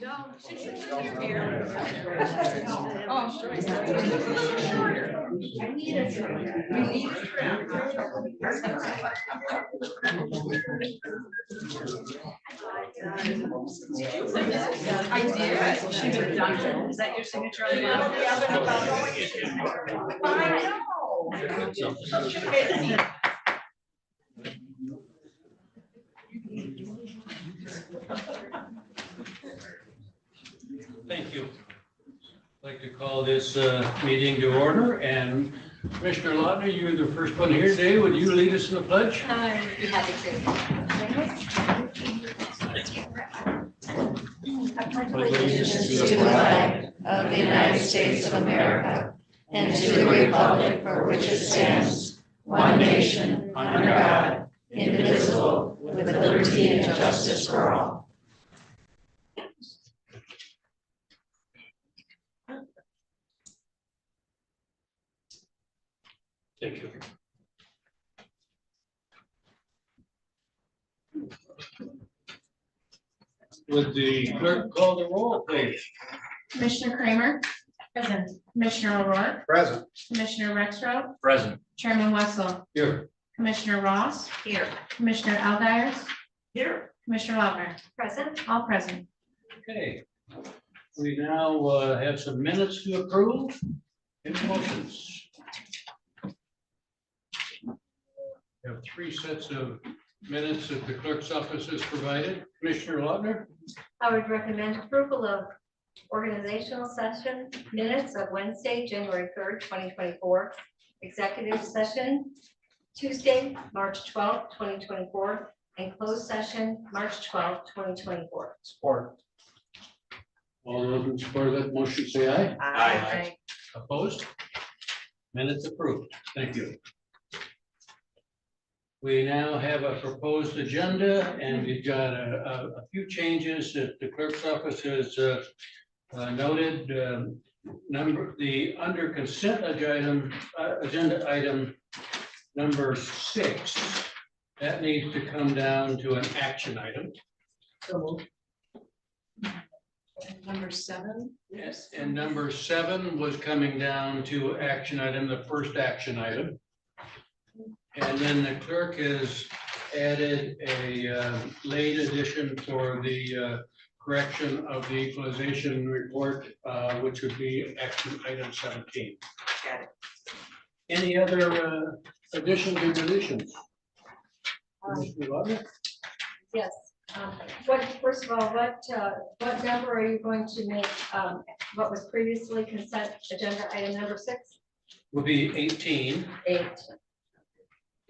No, she's here. Oh, sure. It's a little shorter. I need it. We need it. I did. She would have done it. Is that your signature on the bottom? I know. Thank you. I'd like to call this meeting to order, and Commissioner Lautner, you're the first one here today. Would you lead us in the pledge? I'd be happy to. Allegiance to the flag of the United States of America and to the republic for which it stands, one nation, under God, indivisible, with liberty and justice for all. Thank you. Would the clerk call the roll, please? Commissioner Kramer. Present. Commissioner O'Rourke. Present. Commissioner Rexroth. Present. Chairman Wessel. Here. Commissioner Ross. Here. Commissioner Algiers. Here. Commissioner Lautner. Present. All present. Okay. We now have some minutes to approve. Any motions? We have 3 sets of minutes that the clerk's office has provided. Commissioner Lautner? I would recommend approval of organizational session minutes of Wednesday, January 3rd, 2024, executive session Tuesday, March 12th, 2024, and closed session March 12th, 2024. Support. All those in support of that motion say aye. Aye. Opposed? Minutes approved. Thank you. We now have a proposed agenda, and we've got a few changes that the clerk's office has noted. Under consent agenda item number 6, that needs to come down to an action item. Number 7. Yes, and number 7 was coming down to action item, the first action item. And then the clerk has added a late addition for the correction of the equalization report, which would be action item 17. Got it. Any other additions or deletions? Yes. First of all, what number are you going to make? What was previously consent agenda item number 6? Will be 18. 8.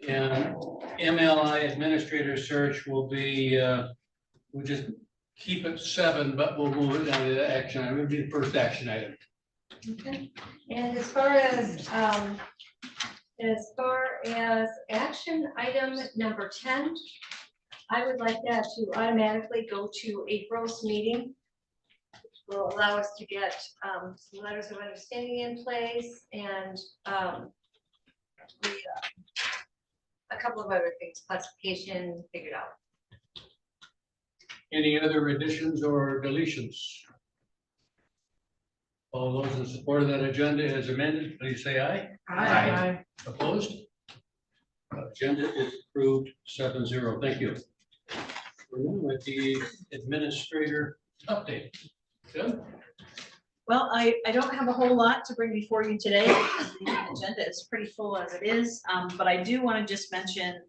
And MLI administrator search will be, we'll just keep it 7, but we'll move it down to the action item. It'll be the first action item. Okay. And as far as action item number 10, I would like that to automatically go to April's meeting. Will allow us to get some letters of understanding in place and a couple of other things, classification figured out. Any other additions or deletions? All those in support of that agenda as amended, please say aye. Aye. Opposed? Agenda is approved 7-0. Thank you. We're moving with the administrator update. Good. Well, I don't have a whole lot to bring before you today. The agenda is pretty full as it is, but I do want to just mention,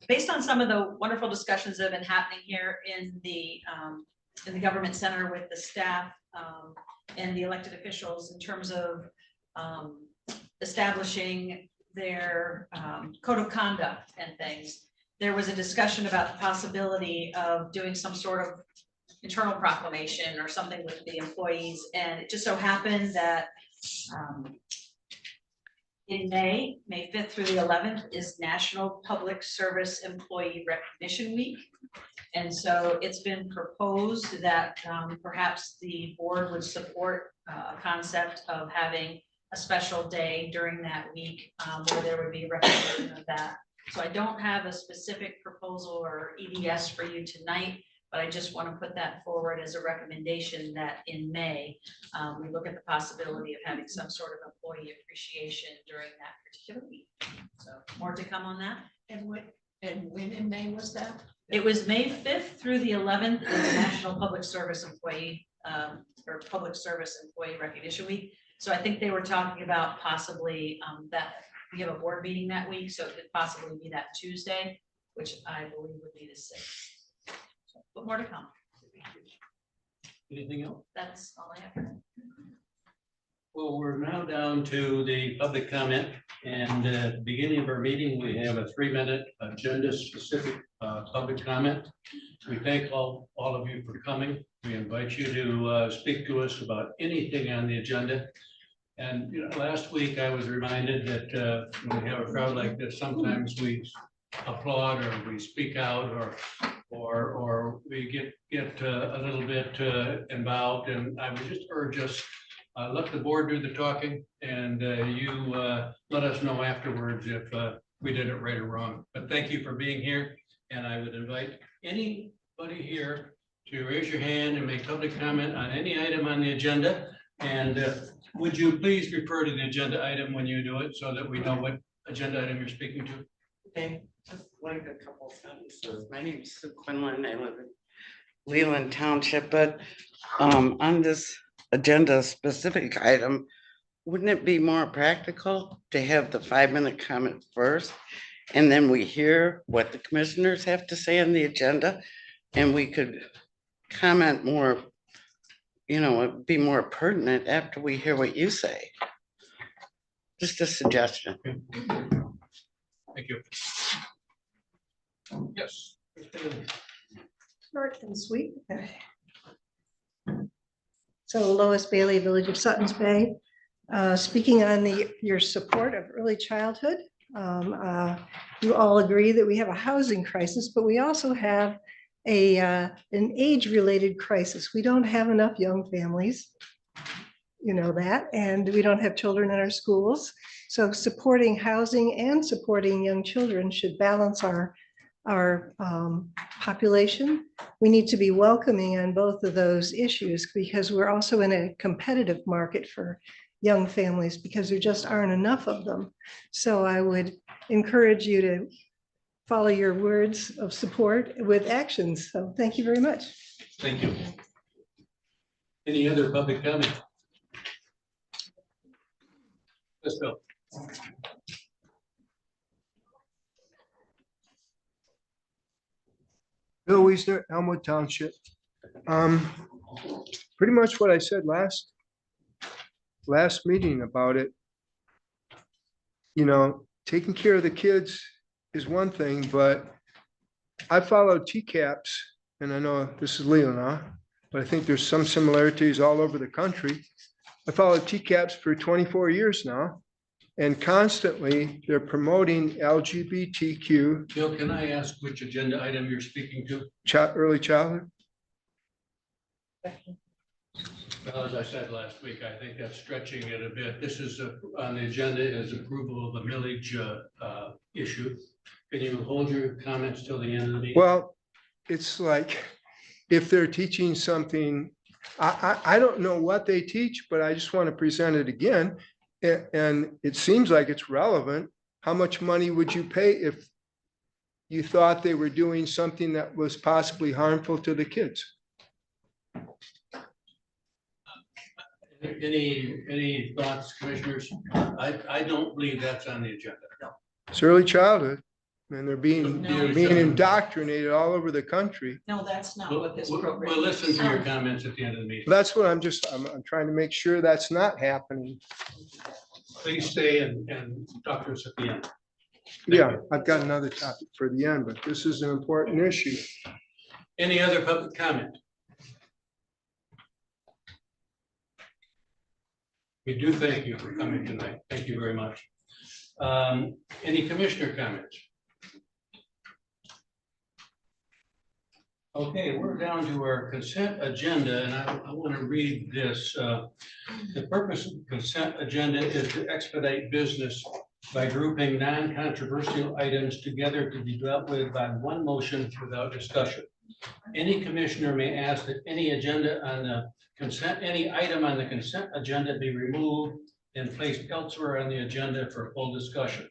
based on some of the wonderful discussions that have been happening here in the government center with the staff and the elected officials in terms of establishing their code of conduct and things. There was a discussion about the possibility of doing some sort of internal proclamation or something with the employees, and it just so happened that in May 5th through the 11th is National Public Service Employee Recognition Week, and so it's been proposed that perhaps the board would support a concept of having a special day during that week where there would be a recognition of that. So I don't have a specific proposal or EDS for you tonight, but I just want to put that forward as a recommendation that in May, we look at the possibility of having some sort of employee appreciation during that particular week. So more to come on that. And when in May was that? It was May 5th through the 11th, is National Public Service Employee, or Public Service Employee Recognition Week. So I think they were talking about possibly that we have a board meeting that week, so it could possibly be that Tuesday, which I believe would be the 6th. But more to come. Anything else? That's all I have for now. Well, we're now down to the public comment, and at the beginning of our meeting, we have a 3-minute agenda-specific public comment. We thank all of you for coming. We invite you to speak to us about anything on the agenda. And last week I was reminded that when we have a crowd like this, sometimes we applaud or we speak out or we get a little bit involved. And I would just urge us, let the board do the talking, and you let us know afterwards if we did it right or wrong. But thank you for being here, and I would invite anybody here to raise your hand and make public comment on any item on the agenda. And would you please refer to the agenda item when you do it so that we know what agenda item you're speaking to? Okay, just like a couple sentences. My name is Sue Quinlan. I live in Leland Township, but on this agenda specific item, wouldn't it be more practical to have the 5-minute comment first? And then we hear what the commissioners have to say on the agenda, and we could comment more, it'd be more pertinent after we hear what you say. Just a suggestion. Thank you. Yes. Short and sweet. So Lois Bailey, Village of Suttons Bay, speaking on your support of early childhood. You all agree that we have a housing crisis, but we also have an age-related crisis. We don't have enough young families, you know that, and we don't have children in our schools. So supporting housing and supporting young children should balance our population. We need to be welcoming on both of those issues because we're also in a competitive market for young families because there just aren't enough of them. So I would encourage you to follow your words of support with actions. So thank you very much. Thank you. Any other public comment? Let's go. Bill Wiesner, Elmwood Township. Pretty much what I said last meeting about it. Taking care of the kids is one thing, but I followed TCAPs, and I know this is Leelanau, but I think there's some similarities all over the country. I followed TCAPs for 24 years now, and constantly they're promoting LGBTQ. Bill, can I ask which agenda item you're speaking to? Early childhood. Well, as I said last week, I think that's stretching it a bit. This is on the agenda is approval of the millage issue. Can you hold your comments till the end of the meeting? Well, it's like if they're teaching something, I don't know what they teach, but I just want to present it again. And it seems like it's relevant. How much money would you pay if you thought they were doing something that was possibly harmful to the kids? Any thoughts, commissioners? I don't believe that's on the agenda. It's early childhood, and they're being indoctrinated all over the country. No, that's not what this We'll program. listen to your comments at the end of the meeting. That's what I'm trying to make sure that's not happening. Please stay and talk to us at the end. Yeah, I've got another topic for the end, but this is an important issue. Any other public comment? We do thank you for coming tonight. Thank you very much. Any commissioner comments? Okay, we're down to our consent agenda, and I want to read this. The purpose of the consent agenda is to expedite business by grouping non-controversial items together to be dealt with by one motion without discussion. Any commissioner may ask that any agenda on the consent, any item on the consent agenda be removed and placed elsewhere on the agenda for full discussion.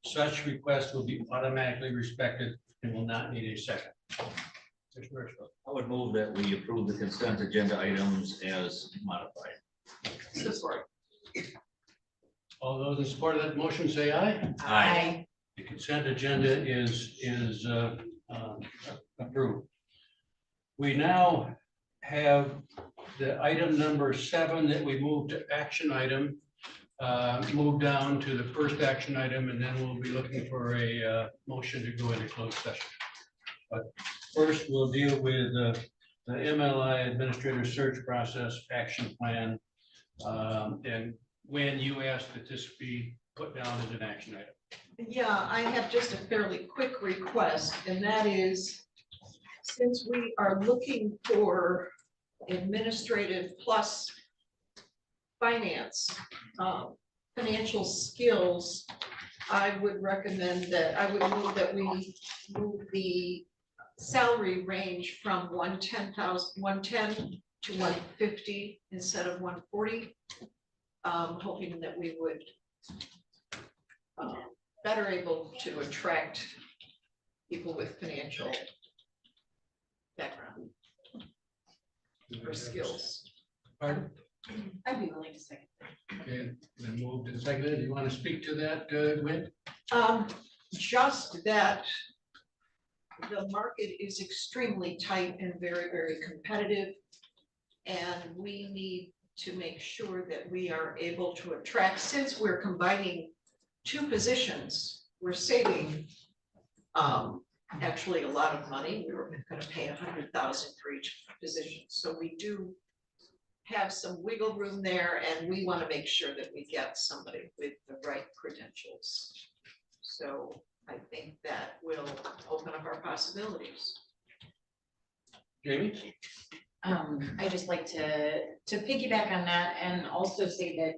Such request will be automatically respected and will not need a second. Commissioner Rushville. I would move that we approve the consent agenda items as modified. Support. All those in support of that motion, say aye. Aye. The consent agenda is approved. We now have the item number 7 that we moved to action item, move down to the first action item, and then we'll be looking for a motion to go into closed session. But first, we'll deal with the MLI Administrator Search Process Action Plan. And when you asked that this be put down as an action item. Yeah, I have just a fairly quick request, and that is, since we are looking for administrative plus finance, financial skills, I would recommend that, I would move that we move the salary range from 110 to 150 instead of 140. Hoping that we would better able to attract people with financial background or skills. Pardon? I'd be willing to second. Okay, then moved and seconded. Do you want to speak to that, Gwen? Just that the market is extremely tight and very, very competitive. And we need to make sure that we are able to attract, since we're combining 2 positions, we're saving actually a lot of money. We were going to pay $100,000 for each position. So we do have some wiggle room there, and we want to make sure that we get somebody with the right credentials. So I think that will open up our possibilities. Jamie? I just like to piggyback on that and also say that,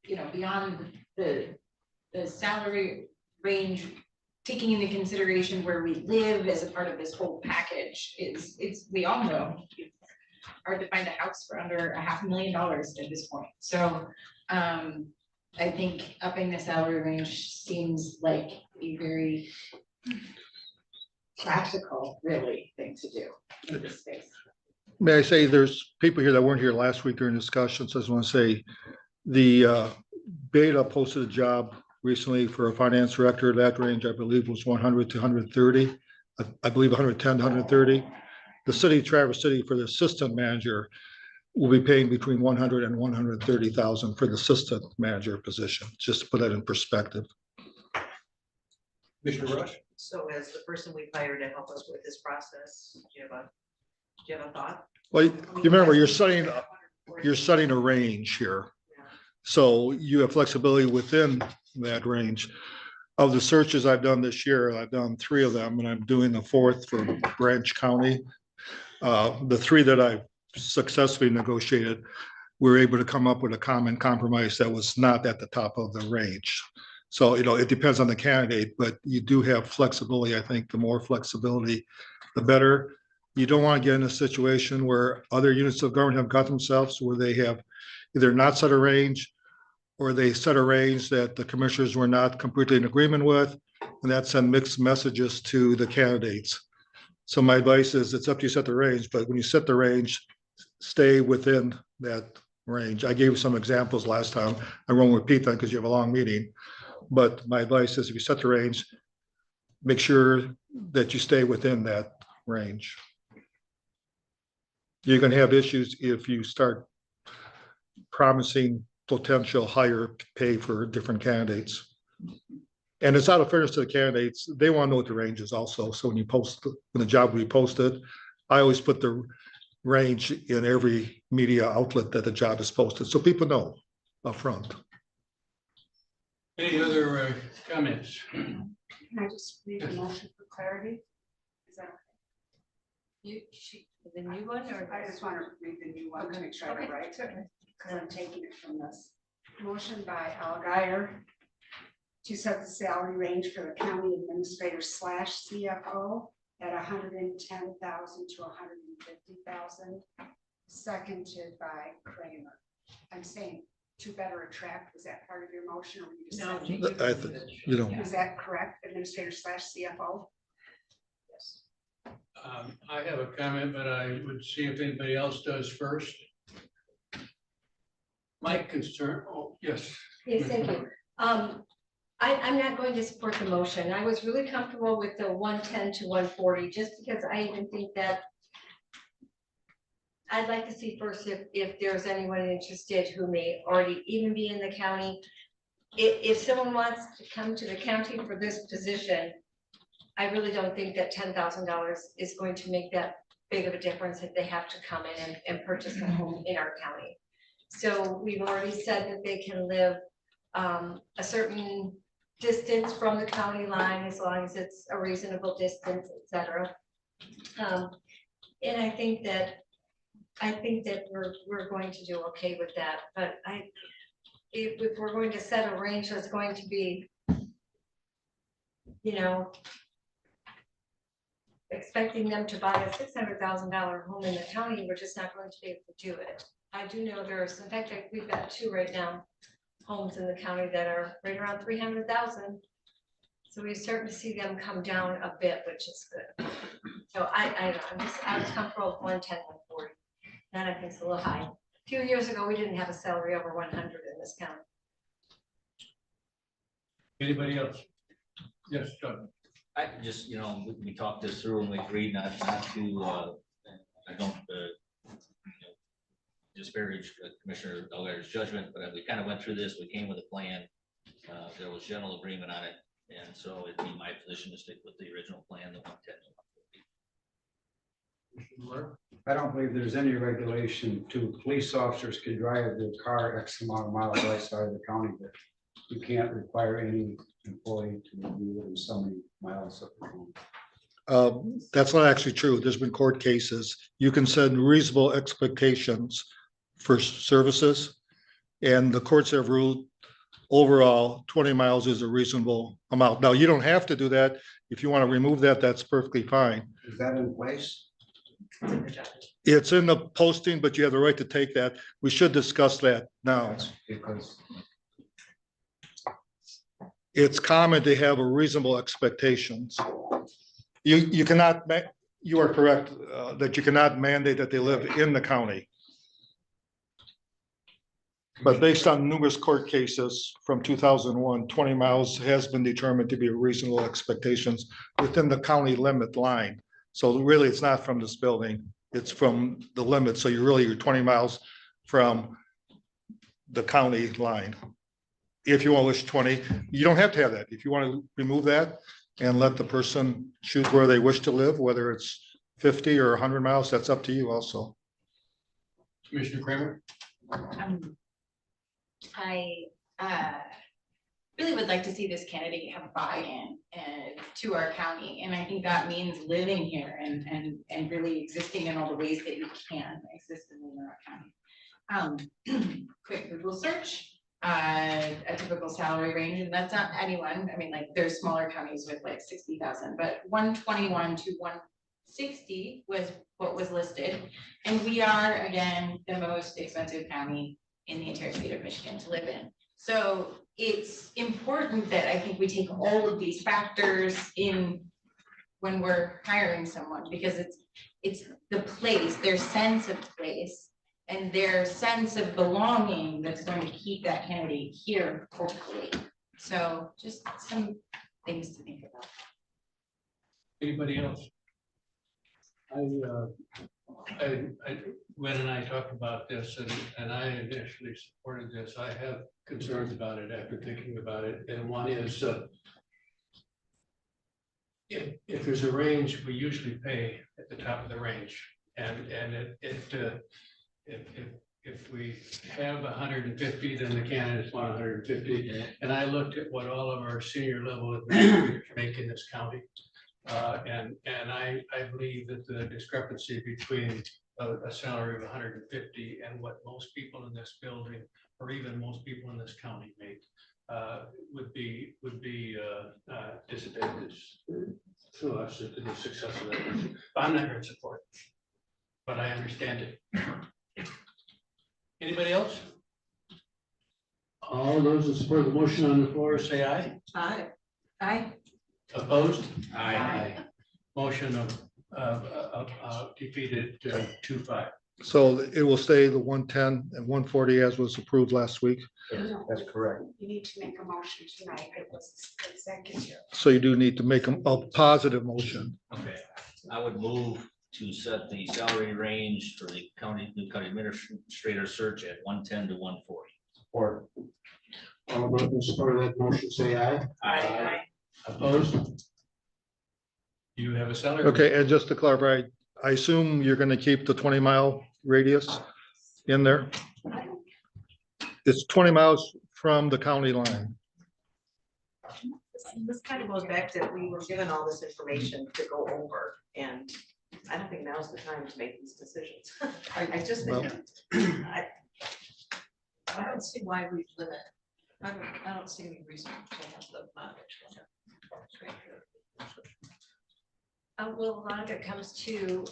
you know, beyond the salary range, taking into consideration where we live as a part of this whole package it's we all know it's hard to find a house for under $500,000 at this point. So I think upping the salary range seems like a very practical, really, thing to do in this space. May I say, there's people here that weren't here last week during discussion, so I just want to say the Beta posted a job recently for a finance director. That range, I believe, was 100 to 130. I believe 110 to 130. The city of Traverse City for the assistant manager will be paying between 100 and 130,000 for the assistant manager position, just to put that in perspective. Commissioner Rush? So as the person we've hired to help us with this process, do you have a thought? Well, you remember, you're setting a range here. So you have flexibility within that range. Of the searches I've done this year, I've done 3 of them, and I'm doing the 4th for Branch County. The 3 that I've successfully negotiated, we were able to come up with a common compromise that was not at the top of the range. So, you know, it depends on the candidate, but you do have flexibility. I think the more flexibility, the better. You don't want to get in a situation where other units of government have got themselves where they have either not set a range or they set a range that the commissioners were not completely in agreement with, and that send mixed messages to the candidates. So my advice is, it's up to you to set the range, but when you set the range, stay within that range. I gave you some examples last time. I won't repeat them because you have a long meeting. But my advice is, if you set the range, make sure that you stay within that range. You're going to have issues if you start promising potential higher pay for different candidates. And it's out of fairness to the candidates. They want to know what the range is also. So when the job will be posted, I always put the range in every media outlet that the job is posted, so people know up front. Any other comments? Can I just read the motion for clarity? Is that The new one, or? I just want to read the new one to make sure I have it right, because I'm taking it from this. Motion by Al Guyer to set the salary range for the county administrator / CFO at $110,000 to $150,000, seconded by Kramer. I'm saying to better attract, was that part of your motion or were you just? No, saying- You know, Is that correct, administrator / CFO? I have a comment, but I would see if anybody else does first. My concern, oh, yes. Yes, thank you. I'm not going to support the motion. I was really comfortable with the 110 to 140, just because I even think that I'd like to see first if there's anyone interested who may already even be in the county. If someone wants to come to the county for this position, I really don't think that $10,000 is going to make that big of a difference if they have to come in and purchase a home in our county. So we've already said that they can live a certain distance from the county line as long as it's a reasonable distance, et cetera. And I think that we're going to do okay with that, but if we're going to set a range that's going to be, you know, expecting them to buy a $600,000 home in the county, we're just not going to be able to do it. I do know there's, in fact, we've got 2 right now, homes in the county that are right around 300,000. So we're starting to see them come down a bit, which is good. So I was comfortable with 110, 140. That I think is a little high. A few years ago, we didn't have a salary over 100 in this county. Anybody else? Yes, Doug. I just, we talked this through and we agreed not to, I don't disparage Commissioner Delgare's judgment, but we kind of went through this, we came with a plan. There was general agreement on it, and so it'd be my position to stick with the original plan, the 110. I don't believe there's any regulation to police officers can drive their car X amount of miles outside of the county, but you can't require any employee to be within so many miles of the county. that's not actually true. There's been court cases. You can set reasonable expectations for services. And the courts have ruled overall 20 miles is a reasonable amount. Now, you don't have to do that. If you want to remove that, that's perfectly fine. Is that in place? It's in the posting, but you have the right to take that. We should discuss that now. Because It's common to have a reasonable expectations. You cannot, you are correct, that you cannot mandate that they live in the county. But based on numerous court cases from 2001, 20 miles has been determined to be a reasonable expectations within the county limit line. So really, it's not from this building, it's from the limit. So you're 20 miles from the county line. If you want to list 20, you don't have to have that. If you want to remove that and let the person choose where they wish to live, whether it's 50 or 100 miles, that's up to you also. Commissioner Kramer? I really would like to see this candidate have buy-in to our county. And I think that means living here and really existing in all the ways that you can exist in Leelanau County. Quick Google search, a typical salary range, and that's not anyone. I mean, like there's smaller counties with like 60,000, but 121 to 160 was what was listed. And we are, again, the most expensive county in the entire state of Michigan to live in. So it's important that I think we take all of these factors in when we're hiring someone, because it's the place, their sense of place and their sense of belonging that's going to keep that candidate here, hopefully. So just some things to think about. Anybody else? Gwen and I talked about this and I initially supported this. I have concerns about it after thinking about it. And one is if there's a range, we usually pay at the top of the range. And if we have 150, then the candidates want 150. And I looked at what all of our senior level administrators make in this county. And I believe that the discrepancy between a salary of 150 and what most people in this building, or even most people in this county make, would be dissipated through us to the success of that. I'm not here to support, but I understand it. Anybody else? All those in support of the motion on the floor, say aye. Aye. Aye. Opposed? Aye. Motion defeated 2-5. So it will stay the 110 and 140 as was approved last week. That's correct. You need to make a motion tonight. It was executive. So you do need to make a positive motion. Okay, I would move to set the salary range for the new county administrator search at 110 to 140. Or All those in support of that motion, say aye. Aye. Opposed? You have a salary. Okay, and just to clarify, I assume you're going to keep the 20-mile radius in there? It's 20 miles from the county line. This kind of goes back to, we were given all this information to go over, and I don't think now's the time to make these decisions. I just think, I don't see why we limit. I don't see any reason to have the mileage. Well, a lot of it comes to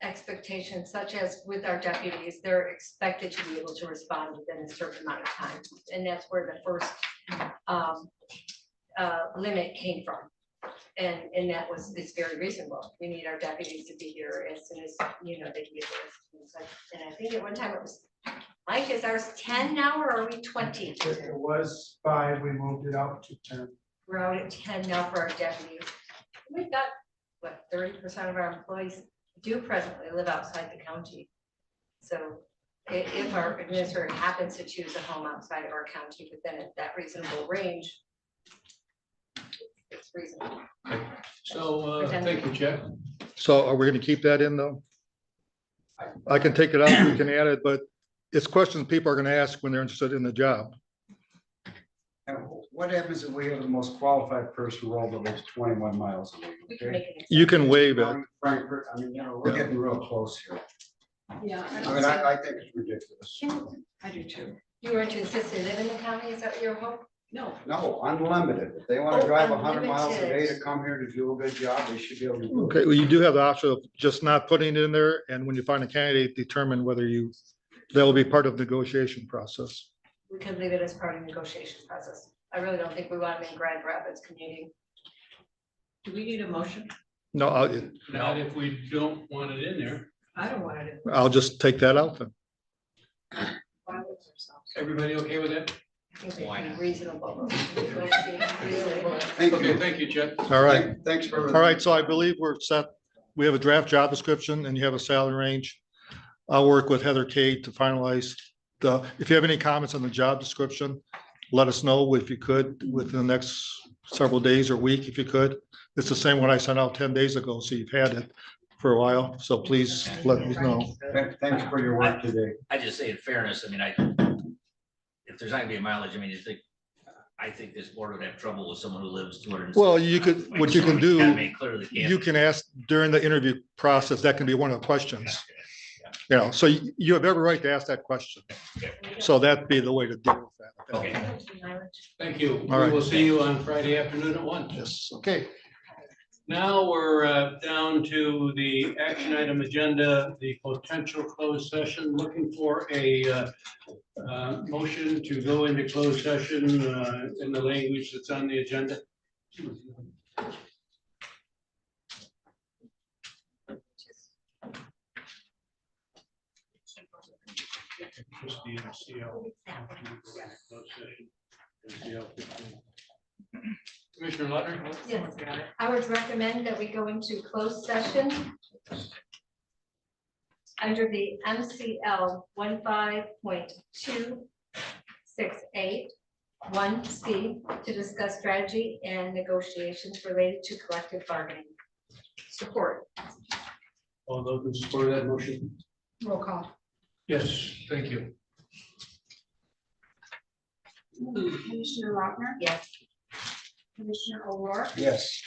expectations, such as with our deputies, they're expected to be able to respond within a certain amount of time. And that's where the first limit came from. And that was, it's very reasonable. We need our deputies to be here as soon as, they can get there. And I think at one time it was, Mike, is ours 10 now or are we 20? it was 5, we moved it up to 10. We're out at 10 now for our deputies. We've got, 30% of our employees do presently live outside the county. So if our administrator happens to choose a home outside of our county within that reasonable range, it's reasonable. So, thank you, Jeff. So are we going to keep that in though? I can take it out, we can add it, but it's questions people are going to ask when they're interested in the job. And what happens if we have the most qualified person roll that lives 21 miles away? We can Okay? make an You can waive it. Frankfurt, I mean, we're getting real close here. yeah, I mean, I think it's ridiculous. I do too. You were to assist and live in the county, is that your hope? No, No, unlimited. If they want to Oh, drive 100 miles a day unlimited. to come here to do a good job, they should be able to do it. Okay, well, you do have the option of just not putting it in there, and when you find a candidate, determine whether that will be part of the negotiation process. We could leave it as part of the negotiation process. I really don't think we want them in Grand Rapids commuting. do we need a motion? No, Not if we don't want it in there. I don't want it. I'll just take that out then. Why would ourselves? Everybody okay with that? I think they'd Why be not? reasonable. Reasonable. Thank Okay, you. thank you, Jeff. All right, Thanks for. all right, so I believe we're set. We have a draft job description and you have a salary range. I'll work with Heather Kate to finalize if you have any comments on the job description, let us know if you could within the next several days or week, if you could. It's the same one I sent out 10 days ago, so you've had it for a while, so please let me know. Thanks for your work today. I just say in fairness, I mean, if there's not gonna be a mileage, I mean, I think this board would have trouble with someone who lives 200. Well, you could, what you can do, Make clear they can't. you can ask during the interview process, that can be one of the questions. So you have every right to ask that question. So that'd be the way to deal with that. Okay. Thank you. All We right. will see you on Friday afternoon at 1. Yes, okay. Now we're down to the action item agenda, the potential closed session, looking for a motion to go into closed session in the language that's on the agenda. Commissioner Leonard? Yes, I would recommend that we go into closed session under the MCL 15.268 1C to discuss strategy and negotiations related to collective bargaining. Support. All those in support of that motion? Roll call. Yes, thank you. Commissioner Lautner. Yes. Commissioner O'Rourke. Yes.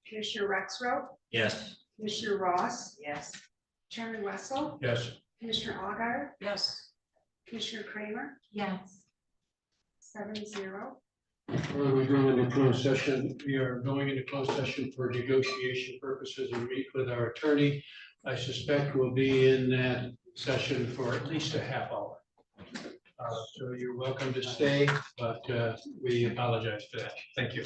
Commissioner Rexroth. Yes. Commissioner Ross. Yes. Chairman Wessel. Yes. Commissioner Algar. Yes. Commissioner Kramer. Yes. 7-0. Before we go into closed session, we are going into closed session for negotiation purposes and meet with our attorney. I suspect we'll be in that session for at least a half hour. So you're welcome to stay, but we apologize for that. Thank you.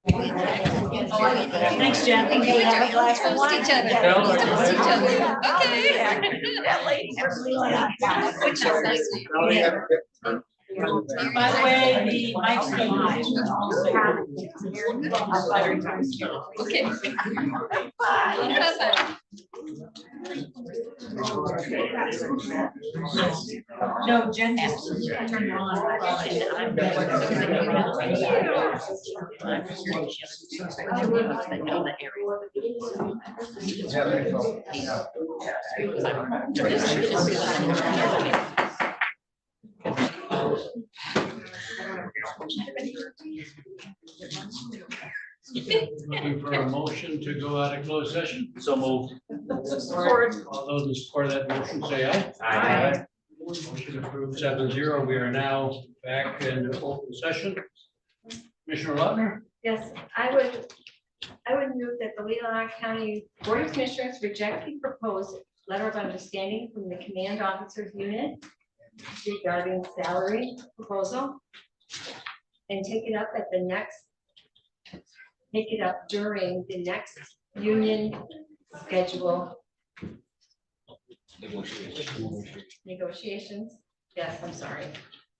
Thanks, Jen. Hey, have a glass of wine. Toast each other. Toast each other. Okay. That lady from Leelanau County. Which is nice. By the way, the mic's still on. Okay. No, Jen just turned it on. Looking for a motion to go out of closed session. So moved. All those in support of that motion, say aye. Aye. Motion approved 7-0. We are now back in open session. Commissioner Lautner? Yes, I would move that the Leelanau County Board of Commissioners reject the proposed letter of understanding from the Command Officers Unit regarding salary proposal and take it up during the next union schedule negotiations. Yes, I'm sorry.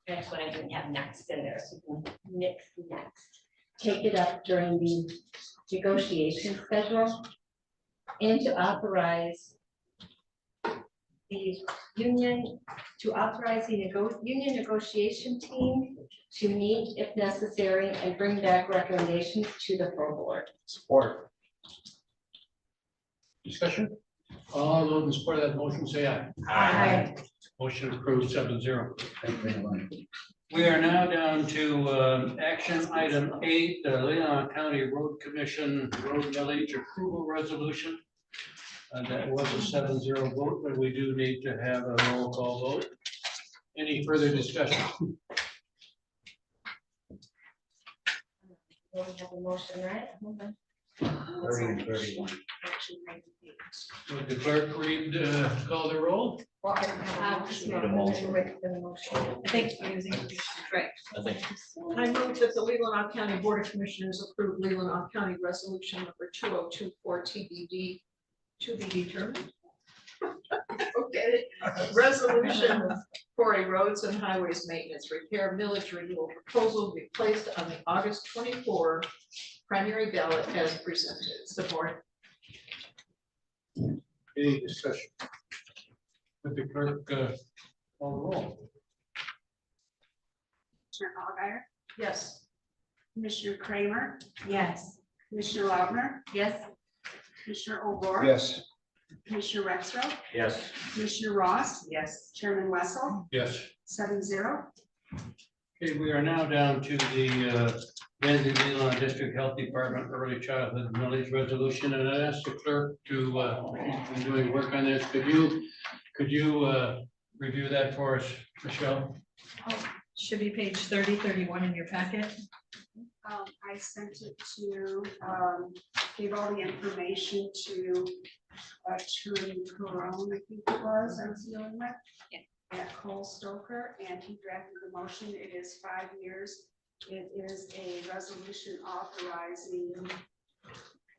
That's what I didn't have next in there. So next. Take it up during the negotiation schedule and to authorize the union, union negotiation team to meet if necessary and bring back recommendations to the full board. Support. Discussion? All those in support of that motion, say aye. Aye. Motion approved 7-0. We are now down to action item 8, the Leelanau County Road Commission Road Millage Approval Resolution. That was a 7-0 vote, but we do need to have a roll call vote. Any further discussion? We have a motion, right? Hold on. 30 and 31. Would the clerk read, call the roll? Well, I don't have a motion. Need a motion. With the motion. I think we're using. Right. I think. I move that the Leelanau County Board of Commissioners approve Leelanau County Resolution number 2024 TBD to be determined. Okay, resolution for a roads and highways maintenance repair millage renewal proposal to be placed on the August 24 primary ballot as presented. Support. Any discussion? Would the clerk call the roll? Commissioner Allgaier, Yes. Commissioner Kramer, Yes. Commissioner Lautner, Yes. Commissioner O'Gore. Yes. Commissioner Rexroth, Yes. Commissioner Ross, Yes. Chairman Wessel, Yes. 7-0. Okay, we are now down to the Leelanau District Health Department Early Childhood Millage Resolution, and I asked the clerk to, in doing work on this, could you review that for us, Michelle? Should be page 30, 31 in your packet. I sent it to, gave all the information to Attorney Perone, I think it was, I was dealing with. At Cole Stoker, and he drafted the motion. It is 5 years. It is a resolution authorizing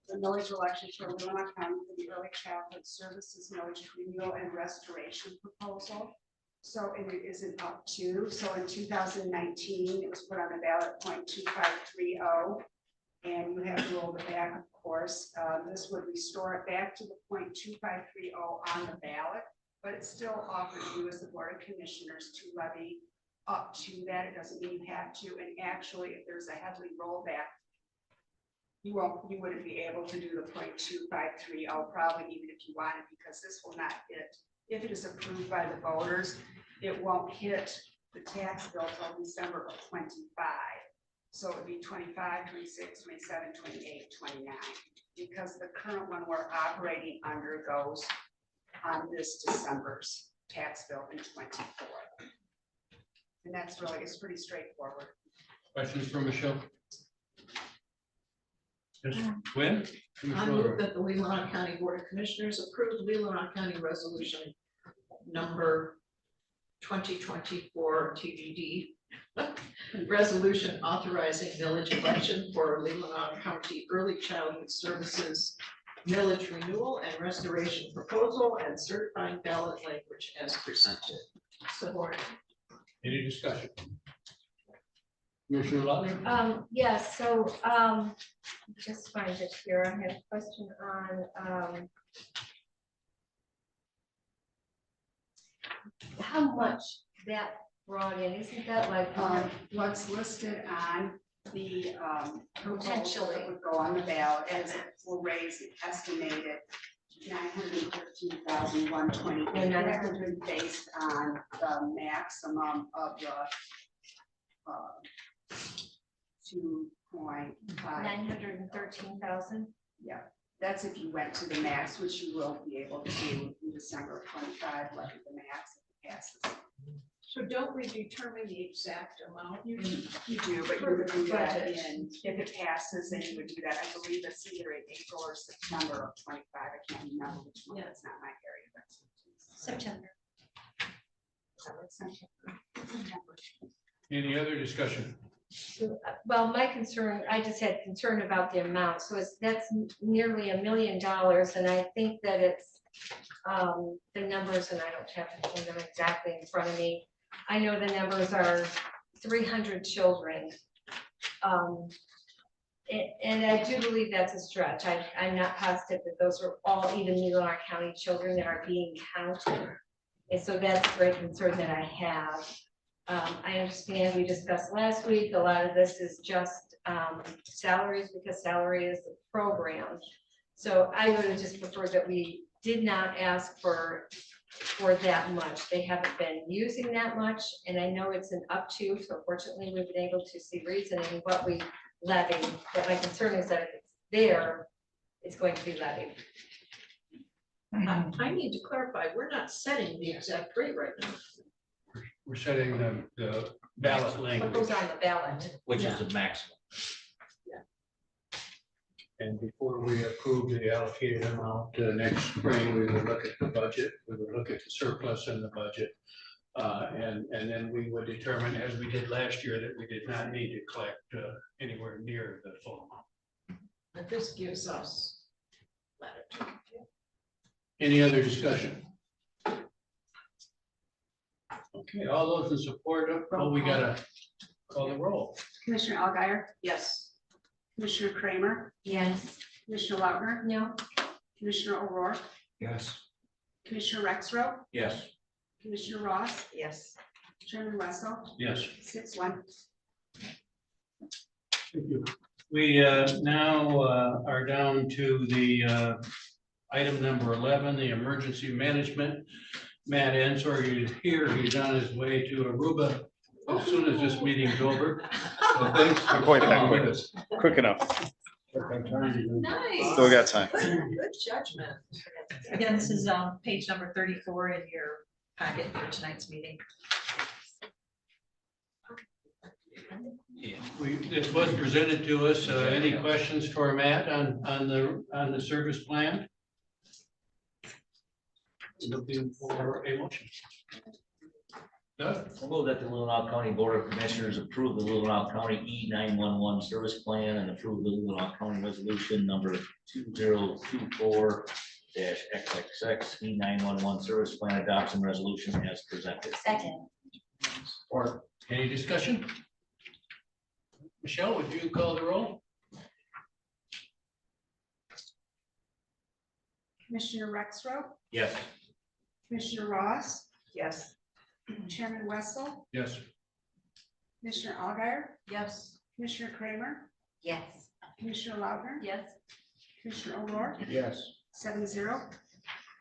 the millage election for Leelanau County for the Early Childhood Services Millage Renewal and Restoration Proposal. So, and it isn't up to, so in 2019, it was put on the ballot 0.2530. And you have to roll it back, of course. This would restore it back to the 0.2530 on the ballot, but it still offers you as the Board of Commissioners to levy up to that. It doesn't mean you have to. And actually, if there's a heavily rollback, you wouldn't be able to do the 0.2530 probably even if you wanted, because this will not hit. If it is approved by the voters, it won't hit the tax bill till December of 25. So it would be 25, 26, 27, 28, 29, because the current one we're operating under goes on this December's tax bill in 24. And that's really, it's pretty straightforward. Questions for Michelle? Yes, Gwen? I move that the Leelanau County Board of Commissioners approve Leelanau County Resolution number 2024 TBD Resolution authorizing millage election for Leelanau County Early Childhood Services millage renewal and restoration proposal and certifying ballot language as presented. Support. Any discussion? Commissioner Lautner? Yes, so, just find it here. I had a question on, how much that brought in, isn't that like, What's listed on the proposal Potentially. that would go on the ballot as it will raise an estimated 913,120. 900 based on the maximum of the 2.5. 913,000? Yeah, that's if you went to the max, which you will be able to do in December of 25, like the max if it passes. So don't we determine the exact amount? You do, but you would do that in, if it passes, then you would do that. I believe it's either in April or September of 25. I can't remember which one. Yeah. It's not my area. That's September. Any other discussion? Well, my concern, I just had concern about the amount, so that's nearly $1 million, and I think that it's, the numbers, and I don't have them exactly in front of me. I know the numbers are 300 children. And I do believe that's a stretch. I'm not positive that those are all even Leelanau County children that are being counted. And so that's a great concern that I have. I understand we discussed last week, a lot of this is just salaries because salary is the program. So I would have just preferred that we did not ask for that much. They haven't been using that much, and I know it's an up to, so fortunately we've been able to see reason in what we levy. But my concern is that if it's there, it's going to be levied. I need to clarify, we're not setting the exact rate right now. We're setting the ballot What language. goes on the ballot? Which is the maximum. And before we approve the allocated amount next spring, we will look at the budget, we will look at the surplus in the budget. And then we would determine, as we did last year, that we did not need to collect anywhere near the full amount. But this gives us latitude. Any other discussion? Okay, all those in support of, we gotta call the roll. Commissioner Alguier, Yes. Commissioner Kramer, Yes. Commissioner Lautner, No. Commissioner O'Rourke, Yes. Commissioner Rexroth, Yes. Commissioner Ross, Yes. Chairman Wessel, Yes. 6-1. Thank you. We now are down to the item number 11, the emergency management. Matt Ensor, he's here, he's on his way to Aruba as soon as this meeting's over. So thanks for Quite that coming quick. with us. Quick enough. Nice. Still got time. Good judgment. Again, this is page number 34 in your packet for tonight's meeting. This was presented to us. Any questions for Matt on the service plan? Looking for a motion. Doug? I'll move that the Leelanau County Board of Commissioners approve the Leelanau County E911 service plan and approve the Leelanau County resolution number 2024-XXX E911 service plan adoption resolution as presented. Second. Or any discussion? Michelle, would you call the roll? Commissioner Rexroth, Yes. Commissioner Ross, Yes. Chairman Wessel, Yes. Commissioner Alguier, Yes. Commissioner Kramer, Yes. Commissioner Lautner, Yes. Commissioner O'Rourke, Yes. 7-0.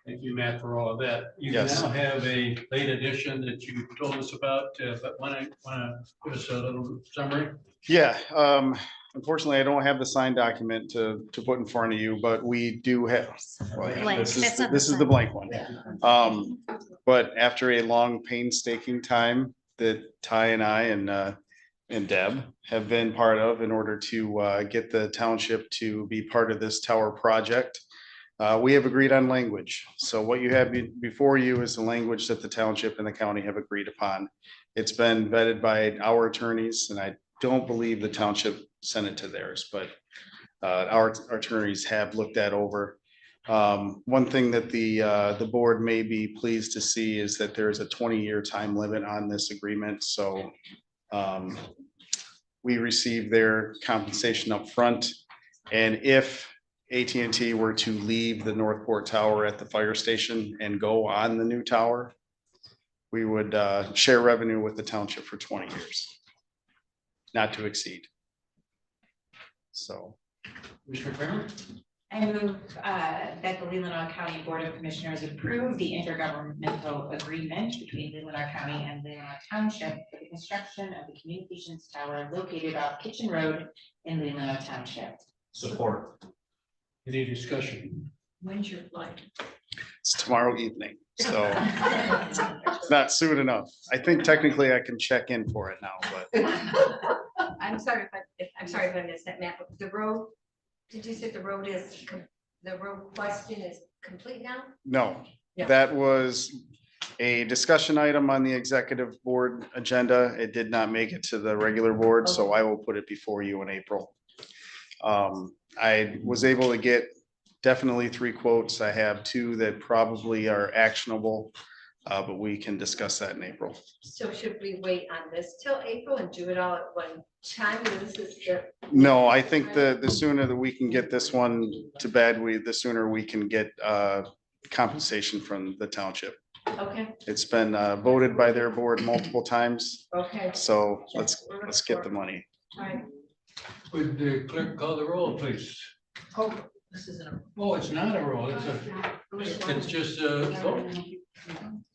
Thank you, Matt, for all of that. You Yes. now have a late edition that you told us about, but want to give us a little summary? Yeah, unfortunately, I don't have the signed document to put in front of you, but we do have. well, yeah, Blank. This is, That's not the this is the signed. blank one. But after a long painstaking time that Ty and I and Deb have been part of in order to get the township to be part of this tower project. We have agreed on language. So what you have before you is the language that the township and the county have agreed upon. It's been vetted by our attorneys, and I don't believe the township sent it to theirs, but our attorneys have looked that over. One thing that the board may be pleased to see is that there is a 20-year time limit on this agreement, so we receive their compensation up front, and if AT&T were to leave the Northport Tower at the fire station and go on the new tower, we would share revenue with the township for 20 years, not to exceed. So. Mr. Kramer? I move that the Leelanau County Board of Commissioners approve the intergovernmental agreement between Leelanau County and Leelanau Township for the construction of the communications tower located off Kitchen Road in Leelanau Township. Support. Any discussion? When's your flight? It's tomorrow evening, so it's not soon enough. I think technically I can check in for it now, but I'm sorry if I missed that, Matt, but the road, did you say the road question is complete now? no. Yeah. That was a discussion item on the executive board agenda. It did not make it to the regular board, so I will put it before you in April. I was able to get definitely 3 quotes. I have 2 that probably are actionable, but we can discuss that in April. So should we wait on this till April and do it all at one time? Or this is the- No, I think the sooner that we can get this one to bed, the sooner we can get compensation from the township. Okay, It's been voted by their board multiple times, okay. so let's get the money. All right. Would the clerk call the roll, please? Oh, this isn't a. Oh, it's not a roll, it's just a vote.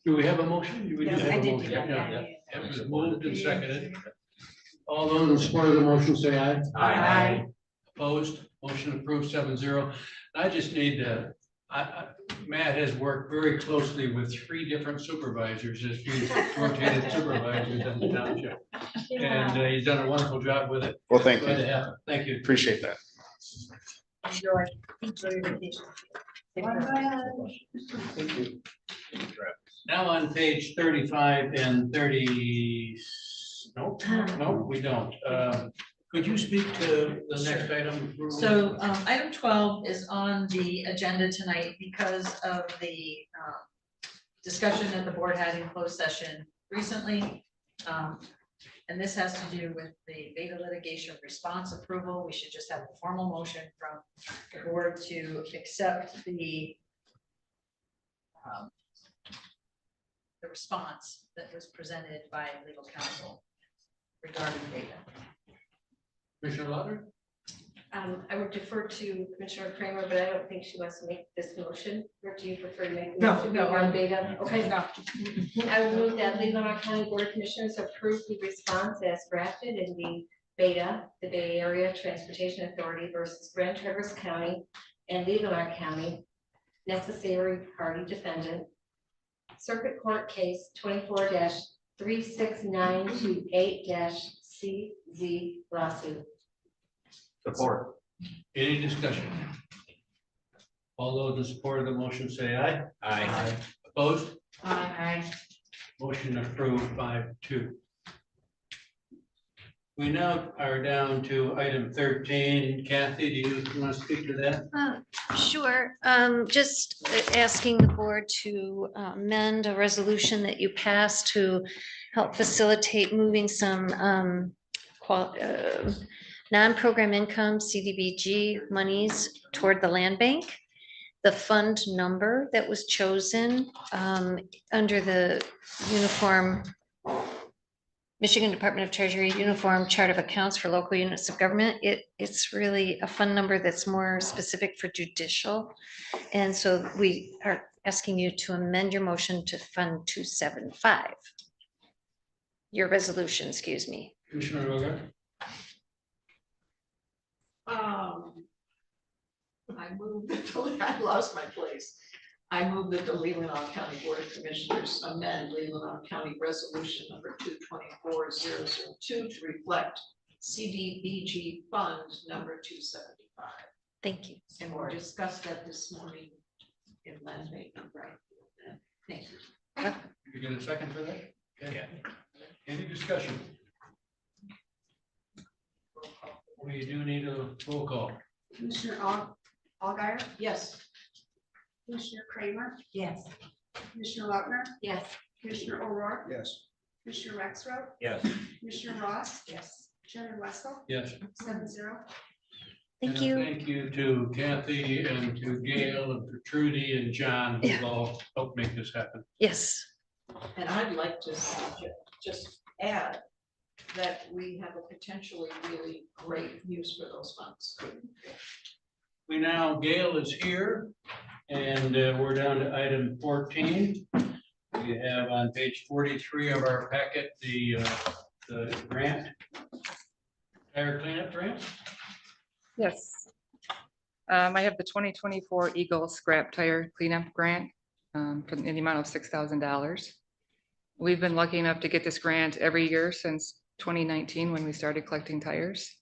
Do we have a motion? We do Yes, have I a did, motion. yeah. It was moved and seconded. All those in support of the motion say aye. Aye. Opposed, motion approved 7-0. I just need to, Matt has worked very closely with 3 different supervisors as he's rotated supervisors in the township. And he's done a wonderful job with it. Well, thank Glad to you. have him. Thank you. Appreciate that. Enjoy your vacation. Thank you. Now on page 35 and 30, nope, we don't. Could you speak to the next item? So item 12 is on the agenda tonight because of the discussion that the board had in closed session recently. And this has to do with the beta litigation response approval. We should just have a formal motion from the board to accept the response that was presented by legal counsel regarding data. Commissioner Lauder? I would defer to Commissioner Kramer, but I don't think she wants to make this motion. Or do you prefer to make? the No, motion no, on beta? Okay, no. I would move that Leelanau County Board of Commissioners approve the response as drafted in the beta, the Bay Area Transportation Authority versus Grand Traverse County and Leelanau County, necessary party defendant, Circuit Court Case 24-36928-CZ lawsuit. Support. Any discussion? All those in support of the motion say aye. Aye. Opposed? Aye. Motion approved 5-2. We now are down to item 13. Kathy, do you want to speak to that? Sure, just asking the board to amend a resolution that you passed to help facilitate moving some non-program income CDBG monies toward the land bank. The fund number that was chosen under the uniform Michigan Department of Treasury Uniform Chart of Accounts for Local Units of Government. It's really a fund number that's more specific for judicial. And so we are asking you to amend your motion to Fund 275. Your resolution, excuse me. Commissioner Roger? I move that I lost my place. I move that the Leelanau County Board of Commissioners amend Leelanau County Resolution number 224002 to reflect CDBG Fund number 275. Thank you. And we discussed that this morning in land banking, right? Thank you. You get a second for that? Okay. Yeah. Any discussion? We do need a roll call. Commissioner Alguier, Yes. Commissioner Kramer, Yes. Commissioner Lautner, Yes. Commissioner O'Rourke, Yes. Commissioner Rexroth, Yes. Commissioner Ross, Yes. Chairman Wessel, Yes. 7-0. Thank And you. Thank you to Kathy and to Gail and to Trudy and John, who all helped make this happen. Yes. And I'd like to just add that we have a potentially really great use for those funds. We now, Gail is here, and we're down to item 14. We have on page 43 of our packet, the grant. Tire cleanup grant. Yes. I have the 2024 Eagle Scrap Tire Cleanup Grant in the amount of $6,000. We've been lucky enough to get this grant every year since 2019 when we started collecting tires.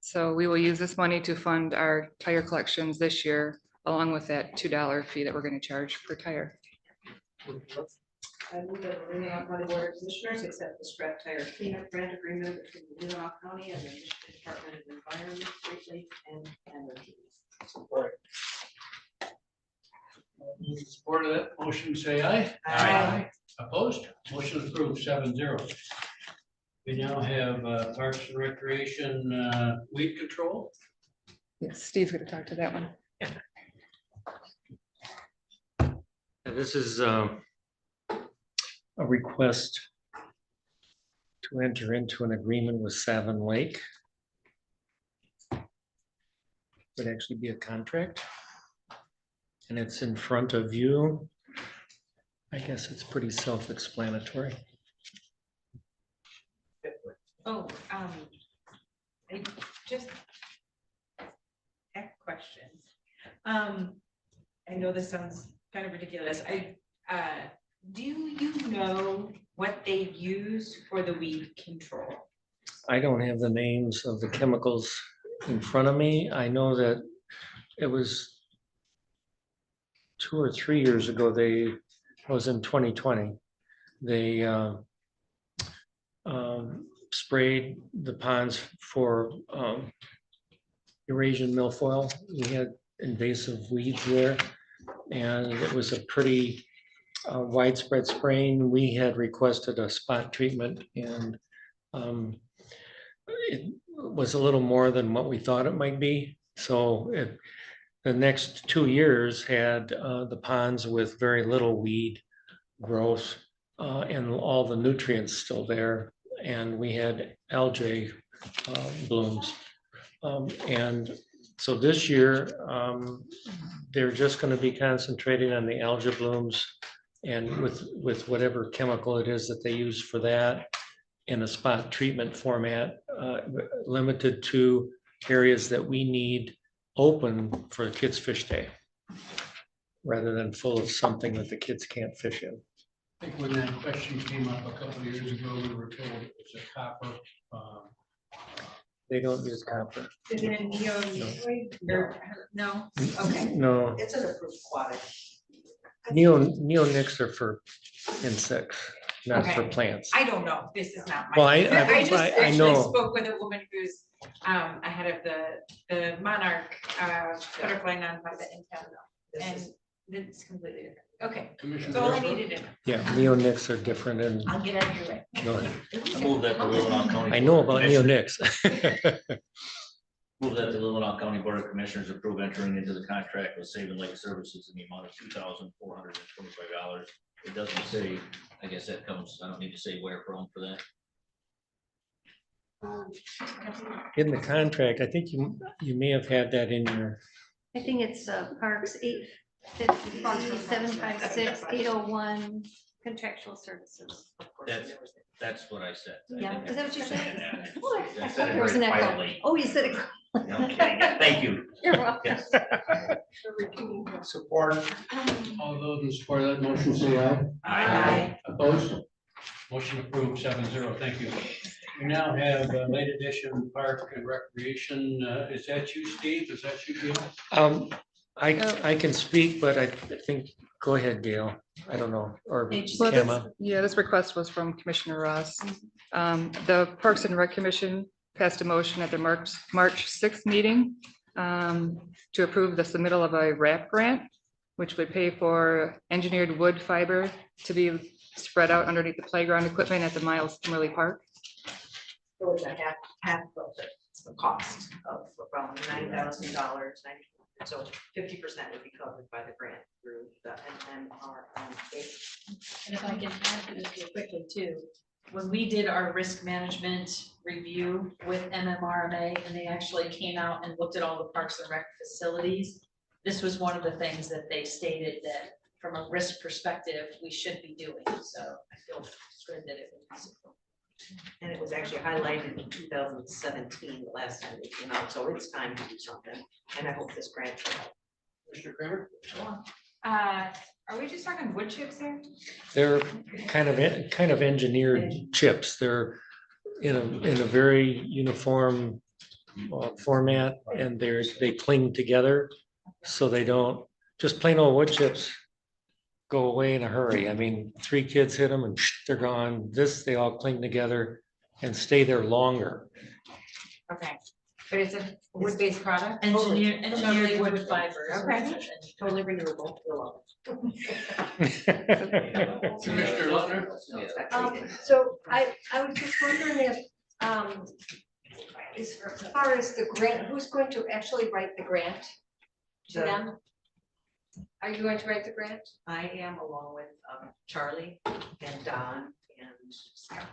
So we will use this money to fund our tire collections this year, along with that $2 fee that we're going to charge per tire. I move that the Leelanau County Board of Commissioners accept the scrap tire cleanup grant agreement between the Leelanau County and the Michigan Department of Environment, State and Energy. Support. Support of that motion, say aye. Aye. Opposed? Motion approved 7-0. We now have Parks and Recreation weed control. Yes, Steve's going to talk to that one. This is a request to enter into an agreement with Savin Lake. Would actually be a contract. And it's in front of you. I guess it's pretty self-explanatory. Oh, I just have questions. I know this sounds kind of ridiculous. Do you know what they use for the weed control? I don't have the names of the chemicals in front of me. I know that it was 2 or 3 years ago, it was in 2020. They sprayed the ponds for Eurasian milfoil. We had invasive weeds there, and it was a pretty widespread spraying. We had requested a spot treatment, and it was a little more than what we thought it might be. So the next 2 years had the ponds with very little weed growth and all the nutrients still there. And we had algae blooms. And so this year, they're just going to be concentrating on the algae blooms and with whatever chemical it is that they use for that in a spot treatment format, limited to areas that we need open for Kids Fish Day, rather than full of something that the kids can't fish in. I think when that question came up a couple of years ago, we were told it was a copper. They don't use copper. Is it a no? Okay. No, It's an approved quantity. neonics are for insects, not for Okay. plants. I don't know. This is not my. Well, I just actually know. spoke with a woman who's ahead of the Monarch butterfly nonprofit in town. And it's completely different. Okay, that's all I needed to know. Yeah, neonics are different and. I'll get out of your way. Go ahead. I move that the Leelanau County. I know about neonics. Move that the Leelanau County Board of Commissioners approve entering into the contract with Savin Lake Services in the amount of $2,425. It doesn't say, I guess that comes, I don't need to say where from for that. In the contract, I think you may have had that in your, I think it's Parks 850, 756, 801 contractual services. That's what I said. I Yeah, think is that what you said? Yeah. Oh, I I said thought it there was very an echo. quietly. Oh, you said it. No, I'm kidding. Thank you. You're welcome. Yes. Support. All those in support of that motion, say aye. Aye. Opposed? Motion approved 7-0. Thank you. We now have a late edition park and recreation. Is that you, Steve? Is that you, Gail? I can speak, but I think, go ahead, Gail. I don't know, or Well, Emma. yeah, this request was from Commissioner Ross. The Parks and Rec Commission passed a motion at the March 6th meeting to approve the submittal of a RAP grant, which would pay for engineered wood fiber to be spread out underneath the playground equipment at the Miles Kimberly Park. So it's a half of the cost of around $9,000. So 50% would be covered by the grant through the MMRMA. And if I can add to this real quickly too, when we did our risk management review with MMRMA and they actually came out and looked at all the parks and rec facilities, this was one of the things that they stated that from a risk perspective, we should be doing. So I feel good that it was. And it was actually highlighted in 2017, the last time it came out, so it's time to do something, and I hope this grant will help. Mr. Kramer? Are we just talking wood chips there? They're kind of engineered chips. They're in a very uniform format, and they cling together, so they don't, just plain old wood chips go away in a hurry. I mean, 3 kids hit them and they're gone. They all cling together and stay there longer. Okay, but it's a wood-based product? Engineered wood fibers. Okay. Totally renewable. We'll love Mr. Lutner? So I was just wondering if, as far as the grant, who's going to actually write the grant to them? Are you going to write the grant? I am, along with Charlie and Don and Scott.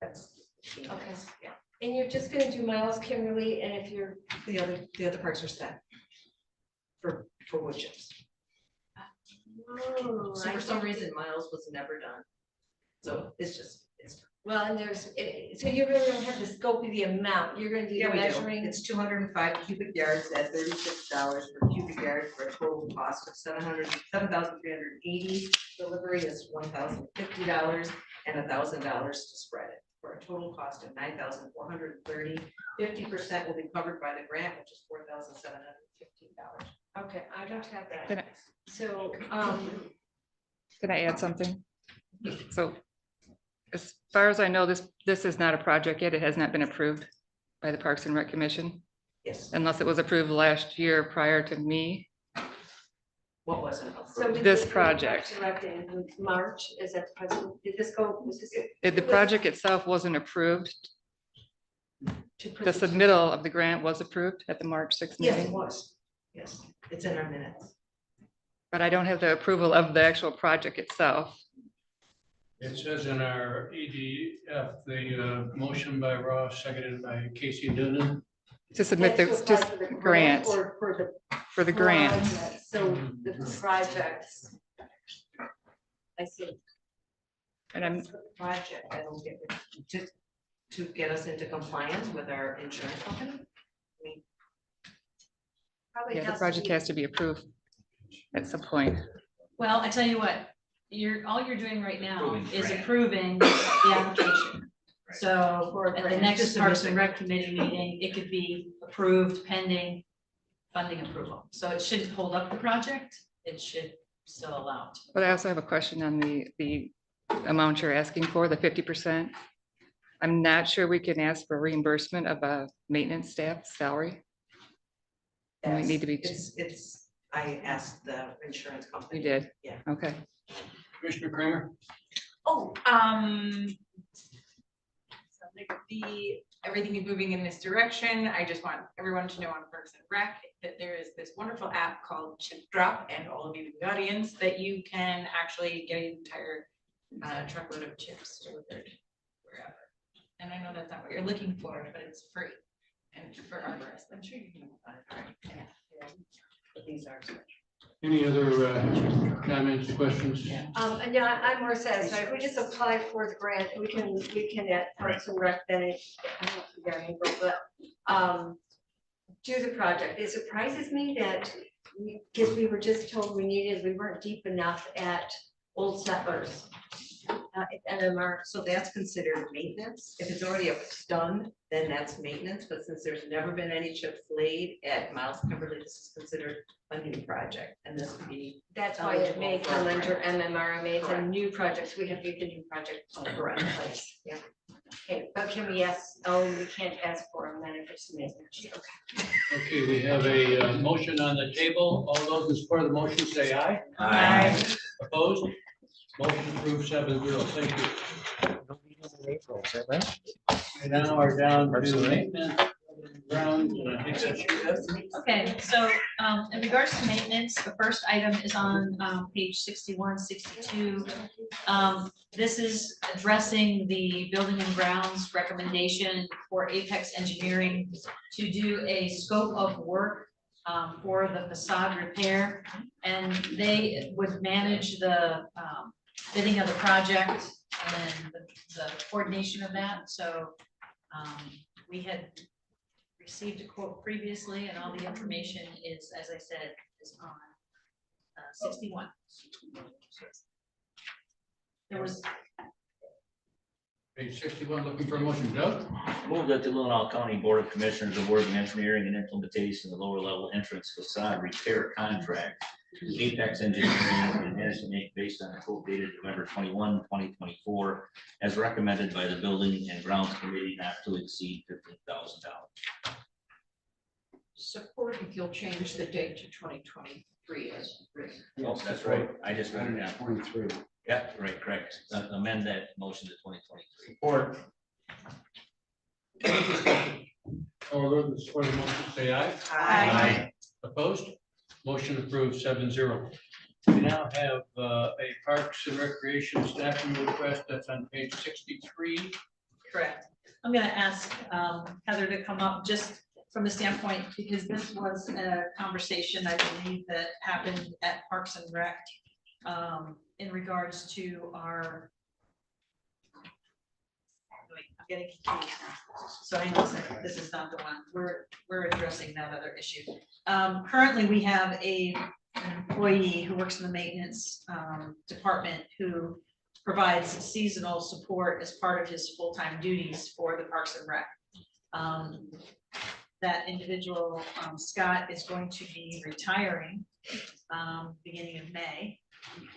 That's the team. Okay. Yeah. And you're just gonna do Miles Kimberly, and if you're. The other parts are set for wood chips. Oh, So for some reason, Miles was never done. So it's well, and so you really don't have the scope of the amount, you're gonna do the we do. measuring. It's 205 cubic yards at $36 per cubic yard for a total cost of $7,380. Delivery is $1,050 and $1,000 to spread it for a total cost of $9,430. 50% will be covered by the grant, which is $4,715. Okay, I don't have Can that. I- So, Can I add something? So as far as I know, this is not a project yet. It has not been approved by the Parks and Rec Commission. Yes. Unless it was approved last year prior to me. What was it? so. This project. In March, is that the president, did this go? Was this The project itself wasn't approved. The submittal of the grant was approved at the March 6th Yes, it meeting, was. Yes, it's in our minutes. but I don't have the approval of the actual project itself. It says in our EDF, the motion by Ross, seconded by Casey Noonan. To submit the That's to apply for the grant, Or for the grant. project, so the projects. I see. And I'm, Project, I don't get it. To get us into compliance with our insurance company? I mean, Probably yeah, the has to project be- has to be approved at some point. Well, I tell you what, all you're doing right now Approving is grant. approving the application. So For at the grant. next Parks and Rec Committee meeting, it could be approved pending funding approval. So it shouldn't hold up the project. It should still allow it. But I also have a question on the amount you're asking for, the 50%. I'm not sure we can ask for reimbursement of a maintenance staff salary. And we yes, need to be, I asked the insurance company. we did, Yeah. okay. Commissioner Kramer? Oh, everything is moving in this direction. I just want everyone to know on Parks and Rec that there is this wonderful app called Chip Drop, and all of you in the audience, that you can actually get an entire truckload of chips delivered wherever. And I know that's not what you're looking for, but it's free. And for arborists, I'm sure you can find it. Yeah. But these are. Any other comments, questions? And yeah, I'm more satisfied. If we just apply for the grant, we can at Parks and Rec, then I don't know if you got any, but do the project. It surprises me that because we were just told we weren't deep enough at Old Settlers. It's MMR. So that's considered maintenance. If it's already done, then that's maintenance, but since there's never been any chips laid at Miles Kimberly, this is considered a new project, and this would be. That's why it may eligible for come a under grant. MMRMA. It's a new project. We have to get the new project Correct. in place. Yeah. Okay, but can we ask, oh, we can't ask for them then if it's maintenance. Okay. Okay, we have a motion on the table. All those in support of the motion say aye. Aye. Opposed? Motion approved 7-0. Thank you. April, is that right? We now are down to maintenance grounds, and I think that's you, Deb. Okay, so in regards to maintenance, the first item is on page 61, 62. This is addressing the building and grounds recommendation for Apex Engineering to do a scope of work for the facade repair. And they would manage the bidding of the project and the coordination of that. So we had received a quote previously, and all the information is, as I said, is on 61. There was, Page 61, looking for a motion. Doug? Move that the Leelanau County Board of Commissioners award the engineering and implementation of the lower level entrance facade repair contract to Apex Engineering and Management Inc. based on a quote dated November 21, 2024, as recommended by the Building and Grounds Committee, not to exceed $15,000. Support if you'll change the date to 2023 as written. Oh, that's right. I just wrote it down. 23. Yeah, right, correct. Amend that motion to 2023. Or All those in support of the motion say aye. Aye. Opposed? Motion approved 7-0. We now have a Parks and Recreation staffing request that's on page 63. correct. I'm gonna ask Heather to come up just from the standpoint, because this was a conversation, I believe, that happened at Parks and Rec in regards to our. Wait, I'm getting confused now. So hang on a second, this is not the one. We're addressing that other issue. Currently, we have an employee who works in the maintenance department who provides seasonal support as part of his full-time duties for the Parks and Rec. That individual, Scott, is going to be retiring beginning of May.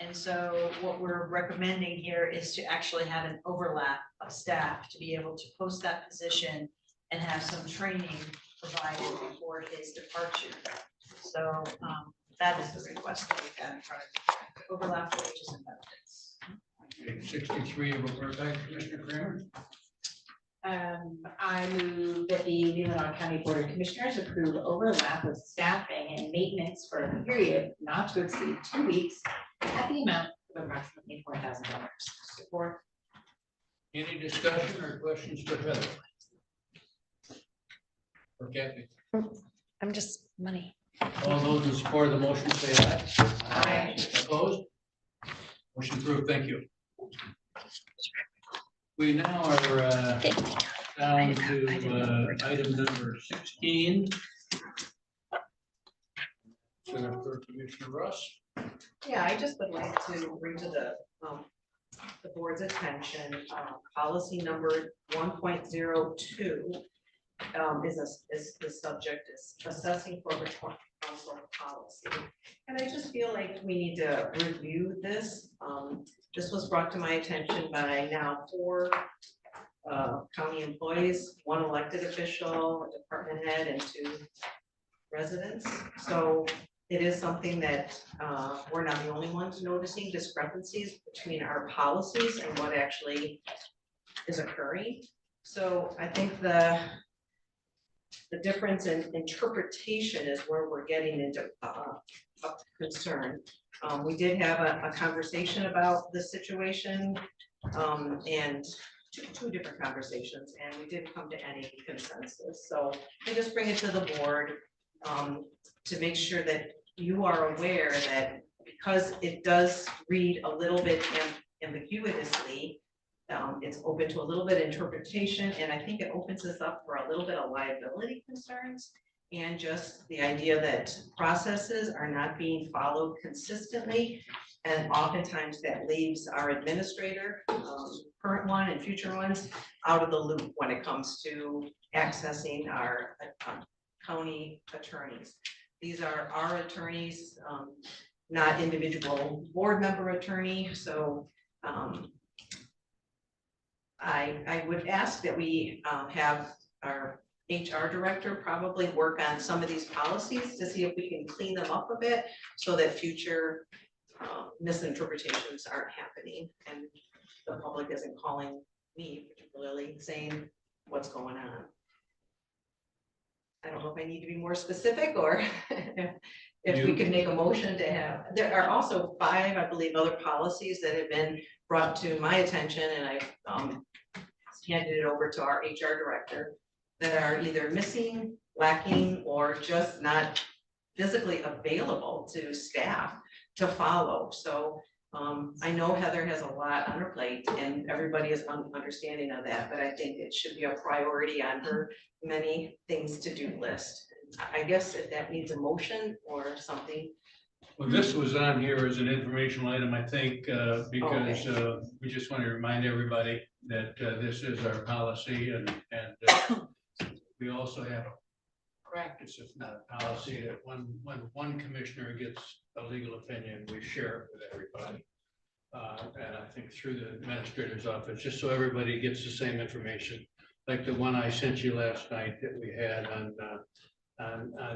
And so what we're recommending here is to actually have an overlap of staff to be able to post that position and have some training provided before his departure. So that is the request that we've got in front of you. Overlap wages and benefits. Page 63, report back to Commissioner Kramer. I move that the Leelanau County Board of Commissioners approve overlap of staffing and maintenance for a period not to exceed 2 weeks at the amount of approximately $4,000. Support. Any discussion or questions for Heather? Or Kathy? I'm just money. All those in support of the motion say aye. Aye. Opposed? Motion approved. Thank you. We now are down to item number 16. So for Commissioner Russ. Yeah, I just would like to bring to the board's attention, policy number 1.02 is the subject is assessing corporate council policy. And I just feel like we need to review this. This was brought to my attention by now 4 county employees, 1 elected official, a department head, and 2 residents. So it is something that we're not the only ones noticing discrepancies between our policies and what actually is occurring. So I think the difference in interpretation is where we're getting into concern. We did have a conversation about this situation and two different conversations, and we didn't come to any consensus. So I just bring it to the board to make sure that you are aware that because it does read a little bit ambiguously, it's open to a little bit of interpretation, and I think it opens us up for a little bit of liability concerns. and just the idea that processes are not being followed consistently. And oftentimes that leaves our administrator, current one and future ones, out of the loop when it comes to accessing our county attorneys. These are our attorneys, not individual board member attorney, so I would ask that we have our HR director probably work on some of these policies to see if we can clean them up a bit so that future misinterpretations aren't happening and the public isn't calling me particularly saying what's going on. I don't know if I need to be more specific or if we could make a motion to have, there are also 5, I believe, other policies that have been brought to my attention, and I've handed it over to our HR director that are either missing, lacking, or just not physically available to staff to follow. So I know Heather has a lot on her plate and everybody is understanding of that, but I think it should be a priority on her many things to do list. I guess if that needs a motion or something. Well, this was on here as an informational item, I think, because we just want to remind everybody that this is our policy and we also have a practice, if not a policy, that when one commissioner gets a legal opinion, we share it with everybody. And I think through the administrator's office, just so everybody gets the same information, like the one I sent you last night that we had on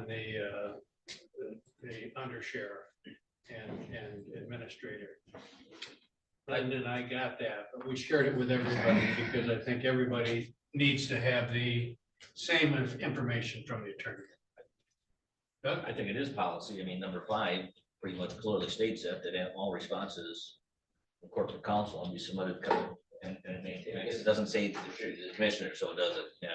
the undersheriff and administrator. Brendan and I got that, but we shared it with everybody because I think everybody needs to have the same information from the attorney. I think it is policy. I mean, number 5 pretty much clearly states that all responses from corporate counsel will be submitted and maintained. I guess it doesn't say the commissioner, so it doesn't, yeah.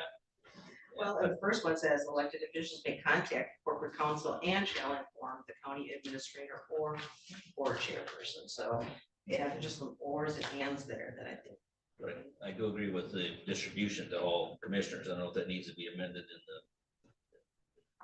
Well, the first one says elected officials may contact corporate counsel and shall inform the county administrator or board chairperson. So yeah, just some ors and ands there that I think. Right. I do agree with the distribution to all commissioners. I don't know if that needs to be amended in the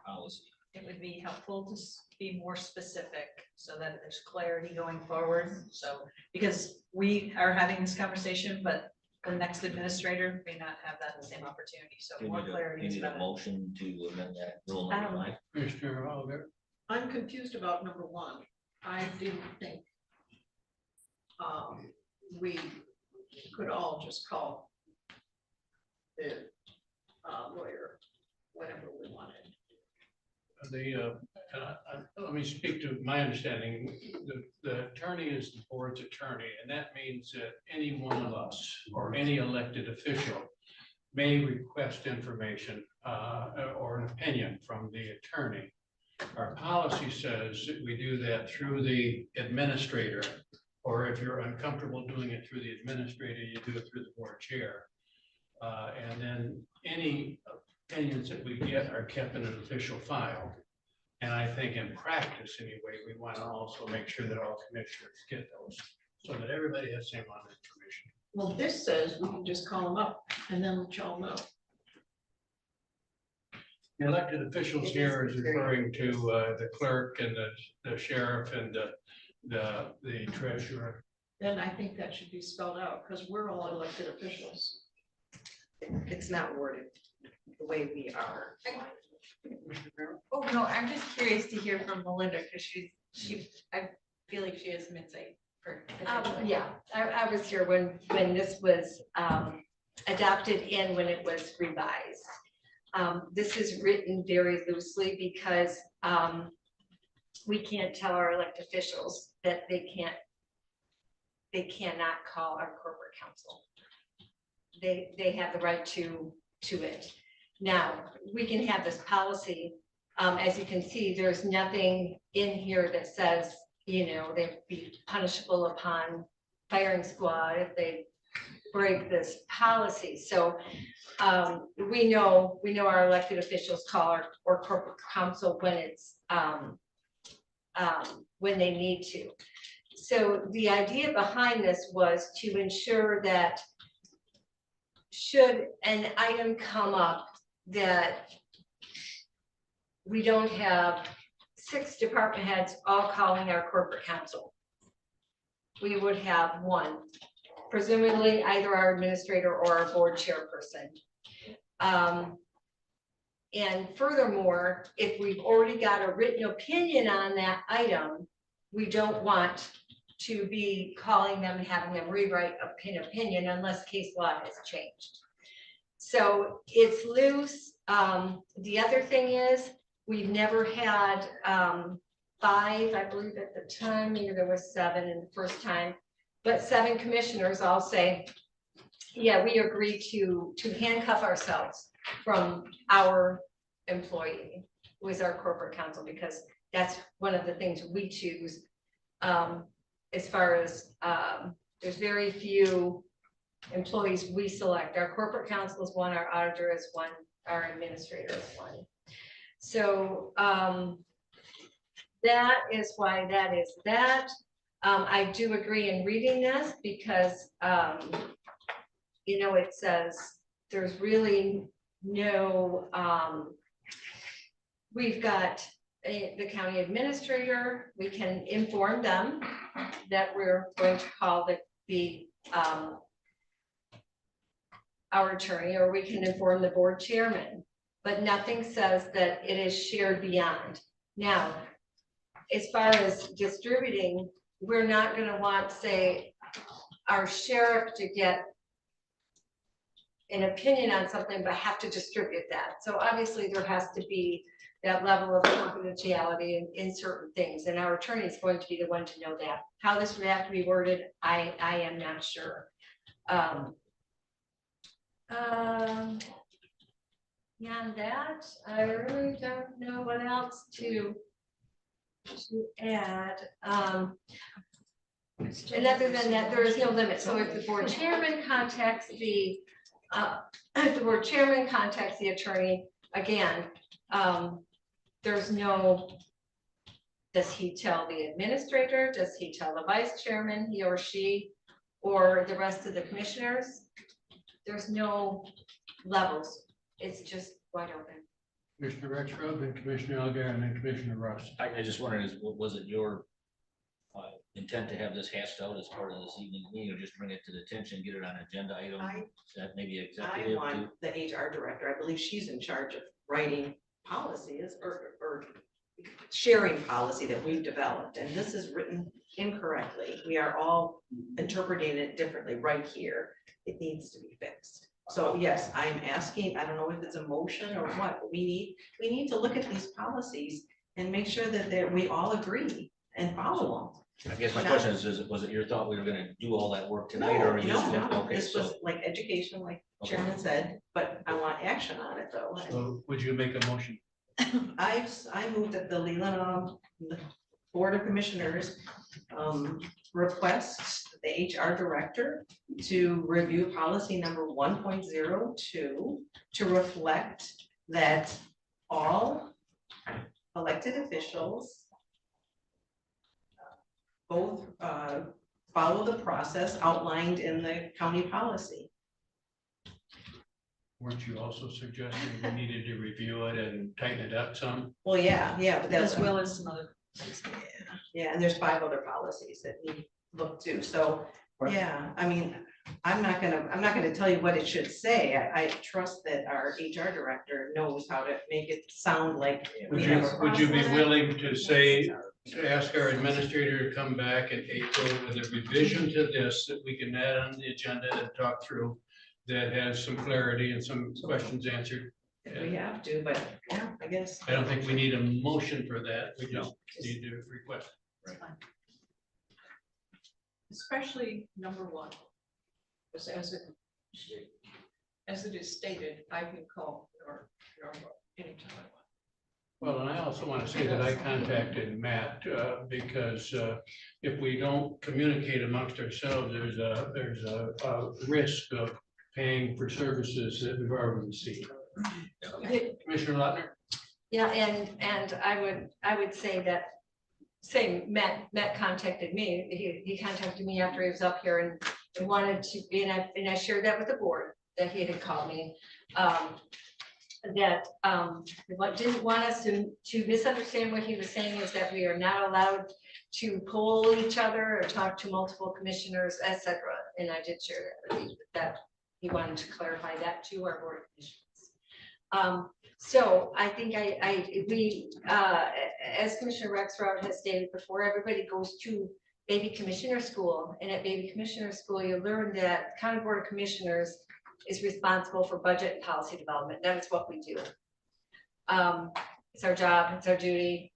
policy. It would be helpful to be more specific so that there's clarity going forward. So, because we are having this conversation, but the next administrator may not have that same opportunity. So more clarity. You need a motion to amend that rule number 5. Commissioner Oliver. I'm confused about number 1. I didn't think we could all just call the lawyer whenever we wanted. Let me speak to my understanding. The attorney is the board's attorney, and that means that any one of us or any elected official may request information or an opinion from the attorney. Our policy says that we do that through the administrator, or if you're uncomfortable doing it through the administrator, you do it through the board chair. And then any opinions that we get are kept in an official file. And I think in practice, anyway, we want to also make sure that all commissioners get those so that everybody has the same amount of information. Well, this says we can just call them up and then let y'all know. The elected officials here is referring to the clerk and the sheriff and the treasurer. Then I think that should be spelled out because we're all elected officials. It's not worded the way we are. Oh, no, I'm just curious to hear from Melinda because I feel like she has some insight. Yeah, I was here when this was adopted and when it was revised. This is written very loosely because we can't tell our elected officials that they cannot call our corporate counsel. They have the right to it. Now, we can have this policy. As you can see, there's nothing in here that says, they'd be punishable upon firing squad if they break this policy. So we know our elected officials call our corporate counsel when it's when they need to. So the idea behind this was to ensure that should an item come up that we don't have 6 department heads all calling our corporate counsel. We would have 1, presumably either our administrator or our board chairperson. And furthermore, if we've already got a written opinion on that item, we don't want to be calling them and having them rewrite an opinion unless case law has changed. So it's loose. The other thing is, we've never had 5, I believe at the time, maybe there was 7 in the first time, but 7 commissioners all say, yeah, we agree to handcuff ourselves from our employee, who is our corporate counsel, because that's one of the things we choose. As far as, there's very few employees we select. Our corporate counsel is 1, our auditor is 1, our administrator is 1. So that is why that is that. I do agree in reading this because, you know, it says there's really no, we've got the county administrator, we can inform them that we're going to call the our attorney, or we can inform the board chairman, but nothing says that it is shared beyond. Now, as far as distributing, we're not going to want, say, our sheriff to get an opinion on something, but have to distribute that. So obviously there has to be that level of confidentiality in certain things, and our attorney is going to be the one to know that. How this would have to be worded, I am not sure. Beyond that, I really don't know what else to add. And other than that, there is no limit. So if the board chairman contacts the attorney, again, there's no, does he tell the administrator? Does he tell the vice chairman, he or she, or the rest of the commissioners? There's no levels. It's just wide open. Commissioner Rexroth and Commissioner Algar and then Commissioner Ross. I just wondered, was it your intent to have this hashed out as part of this evening meeting, or just bring it to the attention, get it on agenda item? Is that maybe I executive? want the HR director, I believe she's in charge of writing policies or sharing policy that we've developed, and this is written incorrectly. We are all interpreting it differently right here. It needs to be fixed. So yes, I'm asking, I don't know if it's a motion or what, but we need to look at these policies and make sure that we all agree and follow I guess my question is, was it your thought we were gonna do all that work tonight, or? Are you just No, okay, this was like education, like Chairman said, but I want action on it though. So would you make a motion? I moved that the Leelanau Board of Commissioners requests the HR director to review policy number 1.02 to reflect that all elected officials both follow the process outlined in the county policy. Weren't you also suggesting we needed to review it and tighten it up some? Well, yeah, but that's As well as some other. Yeah, and there's 5 other policies that we look to, so, yeah, I mean, I'm not gonna tell you what it should say. I trust that our HR director knows how to make it sound like. Would you be willing to say, to ask our administrator to come back in April with a revision to this that we can add on the agenda and talk through, that has some clarity and some questions answered? If we have to, but yeah, I guess. I don't think we need a motion for that. We just need to request. Right. Especially number 1. Because as it is stated, I can call or anytime I want. Well, and I also want to say that I contacted Matt because if we don't communicate amongst ourselves, there's a risk of paying for services that we've already received. Commissioner Lautner? Yeah, and I would say that, Matt contacted me, he contacted me after he was up here and wanted to, and I shared that with the board, that he had called me. that, what didn't want us to misunderstand what he was saying is that we are not allowed to poll each other or talk to multiple commissioners, et cetera. And I did share that with you, that he wanted to clarify that to our board of commissioners. So I think we, as Commissioner Rexroth has stated before, everybody goes to baby commissioner school, and at baby commissioner school, you learn that county board of commissioners is responsible for budget and policy development. That is what we do. It's our job, it's our duty.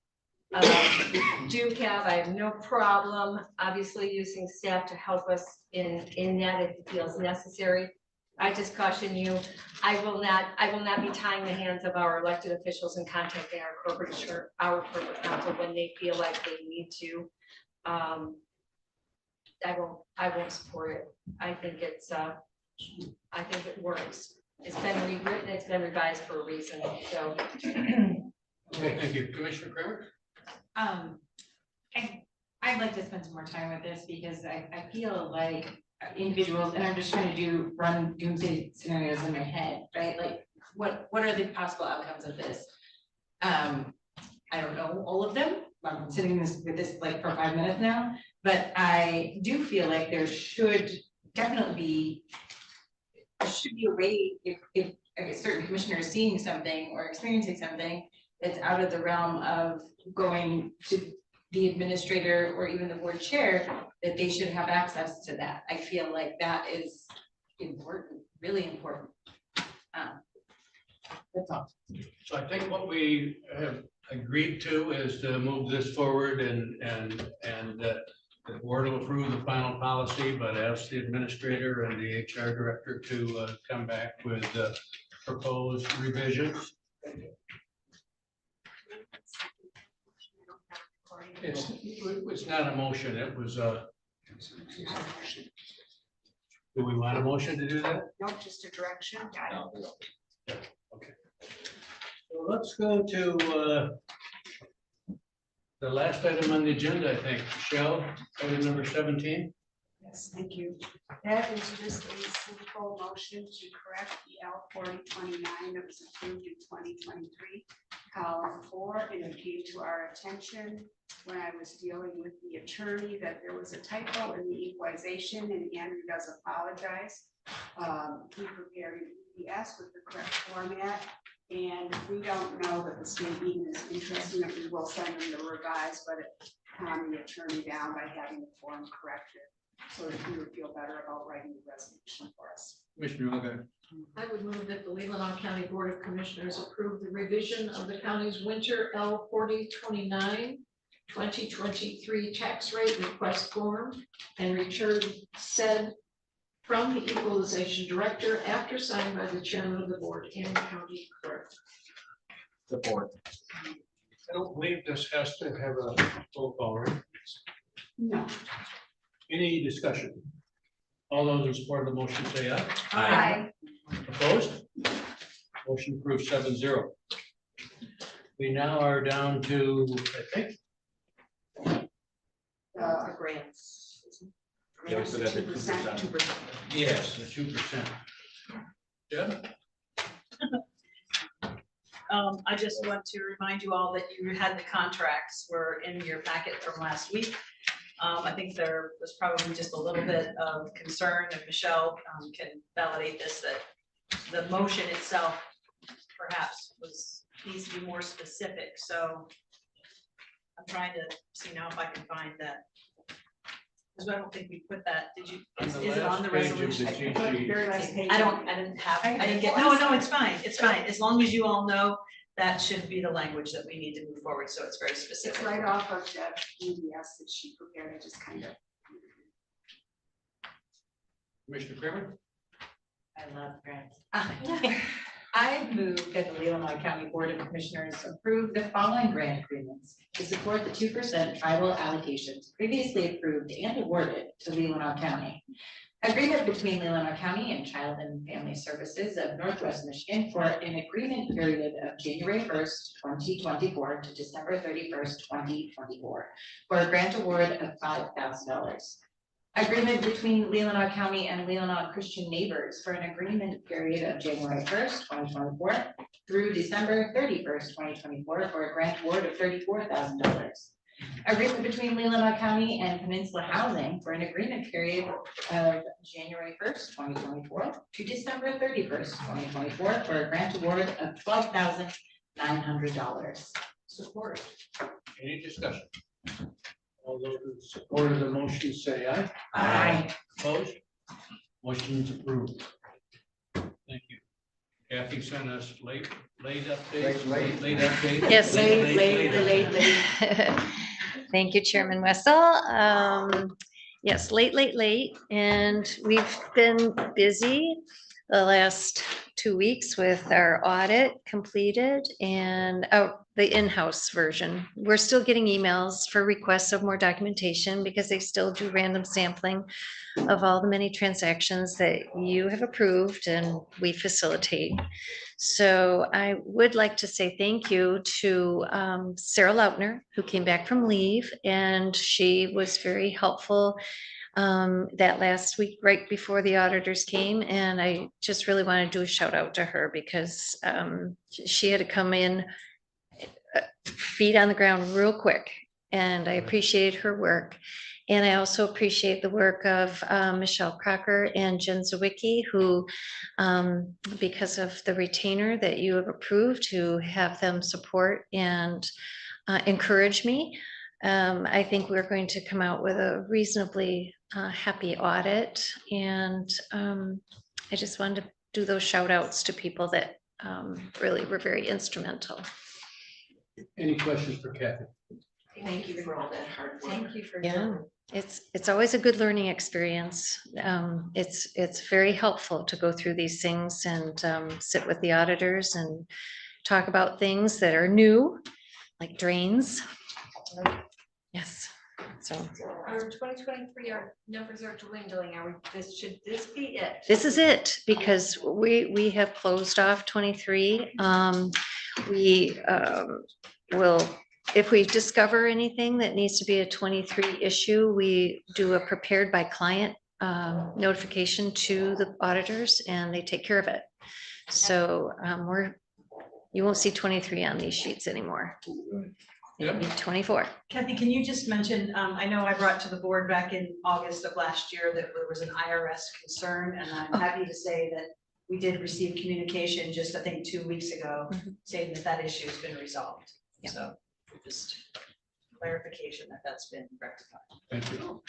Do have, I have no problem, obviously, using staff to help us in that if it feels necessary. I just caution you, I will not be tying the hands of our elected officials and contacting our corporate counsel when they feel like they need to. I won't support it. I think I think it works. It's been rewritten, it's been revised for a reason, so. Okay, thank you. Commissioner Kramer? I'd like to spend some more time with this because I feel like individuals, and I'm just trying to run doomsday scenarios in my head, right? Like, what are the possible outcomes of this? I don't know all of them. I'm sitting with this like for 5 minutes now, but I do feel like there should definitely be a way if a certain commissioner is seeing something or experiencing something that's out of the realm of going to the administrator or even the board chair, that they should have access to that. I feel like that is important, really important. That's all. So I think what we have agreed to is to move this forward and the board will approve the final policy, but ask the administrator and the HR director to come back with proposed revisions. It's not a motion, it was a. Do we want a motion to do that? No, just a direction. Okay. So let's go to the last item on the agenda, I think. Michelle, item number 17. Yes, thank you. That is just a simple motion to correct the L 4029 that was approved in 2023. Column 4, and it came to our attention when I was dealing with the attorney that there was a typo in the equalization, and Andrew does apologize. He prepared the ES with the correct format, and we don't know that the state even is interested in it. We will send them the revised, but it calmed the attorney down by having the form corrected, so that he would feel better about writing the resolution for us. Commissioner Milgaard. I would move that the Leelanau County Board of Commissioners approve the revision of the county's winter L 4029 2023 tax rate request form and return said from the equalization director after signed by the chairman of the board and the county clerk. Support. I don't believe this has to have a roll call, right? No. Any discussion? All those in support of the motion say aye. Aye. Opposed? Motion approved 7-0. We now are down to, I think, Grants. Yeah, we still got the 2%. 2%. yes, the 2%. Deb? I just want to remind you all that you had the contracts were in your packet from last week. I think there was probably just a little bit of concern, and Michelle can validate this, that the motion itself perhaps needs to be more specific. So I'm trying to see now if I can find that. Because I don't think we put that, did you, is it on the resolution? I didn't get, no, it's fine, as long as you all know, that should be the language that we need to move forward, so it's very specific. It's right off of the EDS that she prepared. I just kind of. Commissioner Kramer? I love grants. I move that the Leelanau County Board of Commissioners approve the following grant agreements to support the 2% tribal allocations previously approved and awarded to Leelanau County. Agreement between Leelanau County and Child and Family Services of Northwest Michigan for an agreement period of January 1st, 2024 to December 31st, 2024 for a grant award of $5,000. Agreement between Leelanau County and Leelanau Christian Neighbors for an agreement period of January 1st, 2024 through December 31st, 2024, for a grant award of $34,000. Agreement between Leelanau County and Peninsula Housing for an agreement period of January 1st, 2024 to December 31st, 2024, for a grant award of $12,900. Support. Any discussion? All those in support of the motion say aye. Aye. Opposed? Motion's approved. Thank you. Kathy sent us late updates. Late update. Yes. Late. Thank you, Chairman Wessel. Yes, late, and we've been busy the last 2 weeks with our audit completed and the in-house version. We're still getting emails for requests of more documentation because they still do random sampling of all the many transactions that you have approved and we facilitate. So I would like to say thank you to Sarah Lautner, who came back from leave, and she was very helpful that last week, right before the auditors came. And I just really want to do a shout out to her because she had to come in feet on the ground real quick. And I appreciate her work. And I also appreciate the work of Michelle Crocker and Jen Zawicki, who, because of the retainer that you have approved, to have them support and encourage me. I think we're going to come out with a reasonably happy audit. And I just wanted to do those shout outs to people that really were very instrumental. Any questions for Kathy? Thank you for all that hard work. Thank you for. Yeah, it's always a good learning experience. It's very helpful to go through these things and sit with the auditors and talk about things that are new, like drains. Yes, so. Our 2023, our numbers are dwindling. Should this be it? This is it, because we have closed off 23. We will, if we discover anything that needs to be a 23 issue, we do a prepared by client notification to the auditors and they take care of it. So you won't see 23 on these sheets anymore. It'll be 24. Kathy, can you just mention, I know I brought to the board back in August of last year that there was an IRS concern, and I'm happy to say that we did receive communication just, I think, 2 weeks ago, saying that that issue has been resolved. Yeah. So just clarification that that's been rectified. Thank you.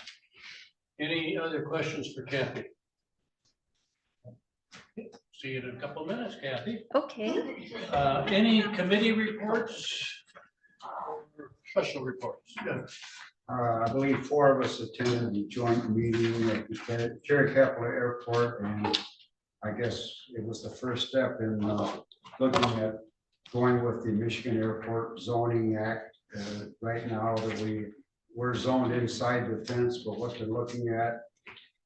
Any other questions for Kathy? See you in a couple of minutes, Kathy. Okay. Any committee reports? Special reports? I believe 4 of us attended the joint meeting at the Cherry Capital Airport, and I guess it was the first step in looking at going with the Michigan Airport Zoning Act. Right now that we're zoned inside the fence, but what they're looking at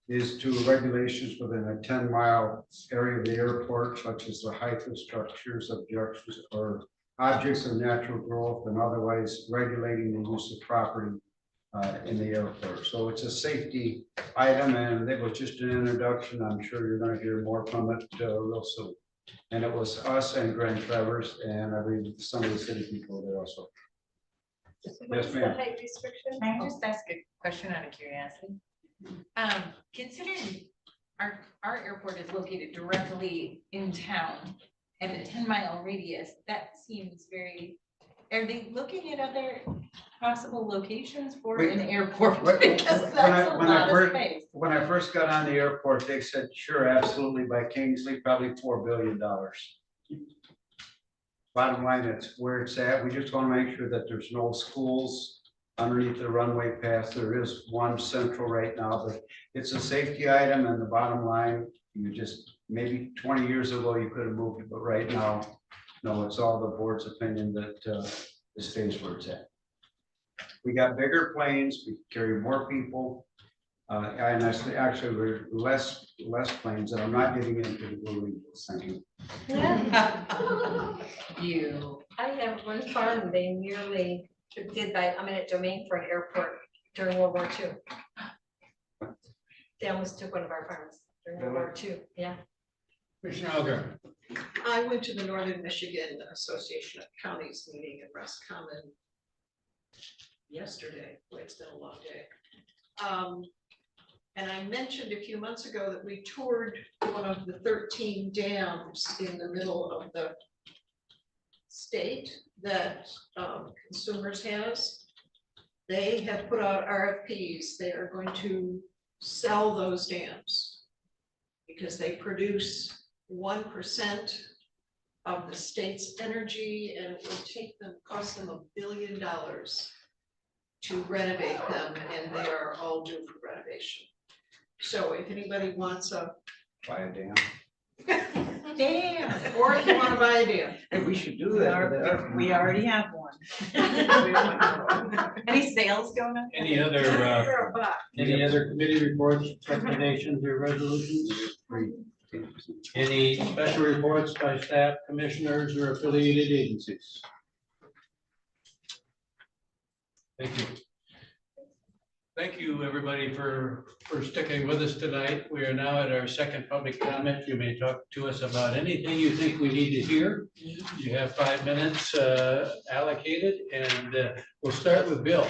is to regulations within a 10-mile area of the airport, such as the height of structures, objections, or objects of natural growth, and otherwise regulating the use of property in the airport. So it's a safety item, and it was just an introduction. I'm sure you're going to hear more from it real soon. And it was us and Grant Travers, and I believe some of the city people there also. Yes, ma'am. Can I just ask a question out of curiosity? Considering our airport is located directly in town and a 10-mile radius, that seems very, are they looking at other possible locations for an airport? Because that's a lot of space. When I first got on the airport, they said, sure, absolutely, by Kingsley, probably $4 billion. Bottom line, it's where it's at. We just want to make sure that there's no schools underneath the runway path. There is one central right now, but it's a safety item, and the bottom line, you just, maybe 20 years ago, you could have moved it, but right now, no, it's all the board's opinion that it stays where it's at. We got bigger planes, we carry more people, and actually we're less planes, and I'm not getting into the Blue Eagles. Thank you. I have one farm they nearly did by eminent domain for an airport during World War II. They almost took one of our farms during World War II. Yeah. Commissioner Algar. I went to the Northern Michigan Association of Counties meeting in Roscommon yesterday. Boy, it's been a long day. And I mentioned a few months ago that we toured one of the 13 dams in the middle of the state that Consumers has. They have put out RFPs. They are going to sell those dams because they produce 1% of the state's energy, and it will cost them $1 billion to renovate them, and they are all due for renovation. So if anybody wants a Buy a dam. dam, or if you want to buy a dam. Hey, we should do that. We already have one. Any sales going on? Any other committee reports, recommendations, or resolutions? Any special reports by staff, commissioners, or affiliated agencies? Thank you. Thank you, everybody, for sticking with us tonight. We are now at our second public comment. You may talk to us about anything you think we need to hear. You have 5 minutes allocated, and we'll start with Bill.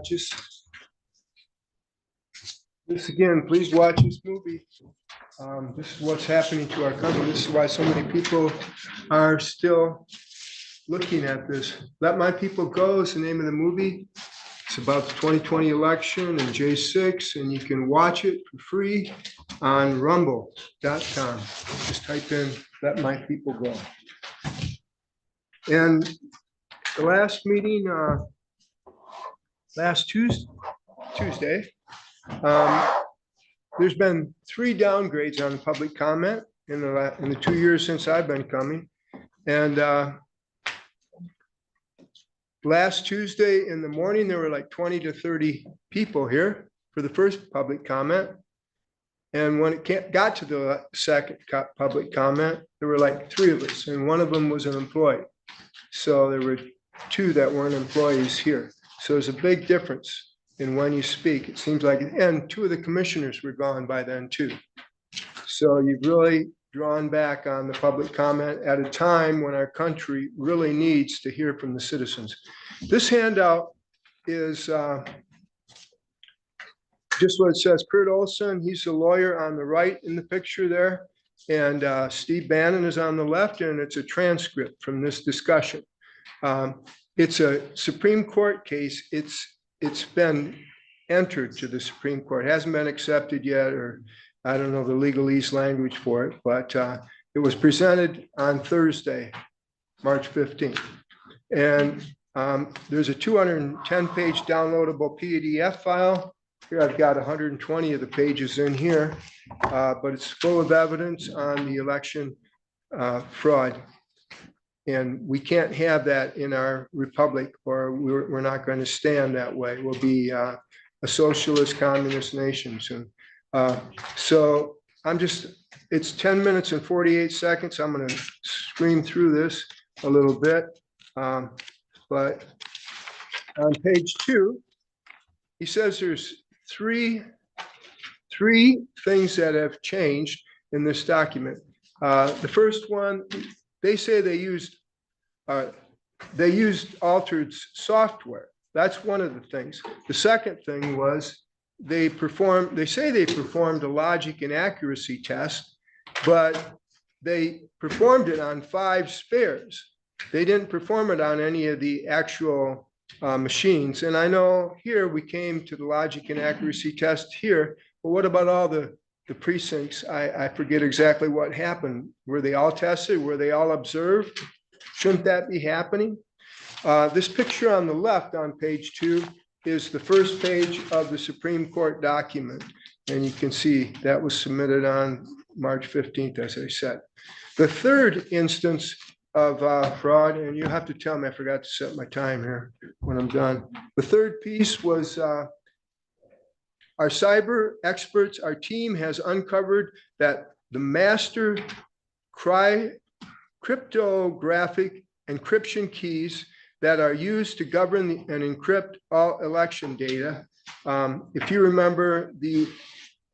Just this again, please watch this movie. This is what's happening to our country. This is why so many people are still looking at this. Let My People Go is the name of the movie. It's about the 2020 election and J6, and you can watch it for free on rumble.com. Just type in Let My People Go. And the last meeting, last Tuesday, there's been 3 downgrades on public comment in the 2 years since I've been coming. And last Tuesday in the morning, there were like 20 to 30 people here for the first public comment. And when it got to the second public comment, there were like 3 of us, and one of them was an employee. So there were 2 that weren't employees here. So there's a big difference in when you speak. It seems like, and 2 of the commissioners were gone by then too. So you've really drawn back on the public comment at a time when our country really needs to hear from the citizens. This handout is just what it says. Kurt Olson, he's the lawyer on the right in the picture there. And Steve Bannon is on the left, and it's a transcript from this discussion. It's a Supreme Court case. It's been entered to the Supreme Court. It hasn't been accepted yet, or I don't know the legalese language for it, but it was presented on Thursday, March 15th. And there's a 210-page downloadable PDF file. Here I've got 120 of the pages in here, but it's full of evidence on the election fraud. And we can't have that in our republic, or we're not going to stand that way. We'll be a socialist communist nation soon. So it's 10 minutes and 48 seconds. I'm going to scream through this a little bit. But on page 2, he says there's three things that have changed in this document. The first one, they say they used altered software. That's one of the things. The second thing was they say they performed a logic and accuracy test, but they performed it on 5 spares. They didn't perform it on any of the actual machines. And I know here we came to the logic and accuracy test here, but what about all the precincts? I forget exactly what happened. Were they all tested? Were they all observed? Shouldn't that be happening? This picture on the left on page 2 is the first page of the Supreme Court document. And you can see that was submitted on March 15th, as I said. The third instance of fraud, and you have to tell me, I forgot to set my time here when I'm done. The third piece was Our cyber experts, our team has uncovered that the master cryptographic encryption keys that are used to govern and encrypt all election data. If you remember the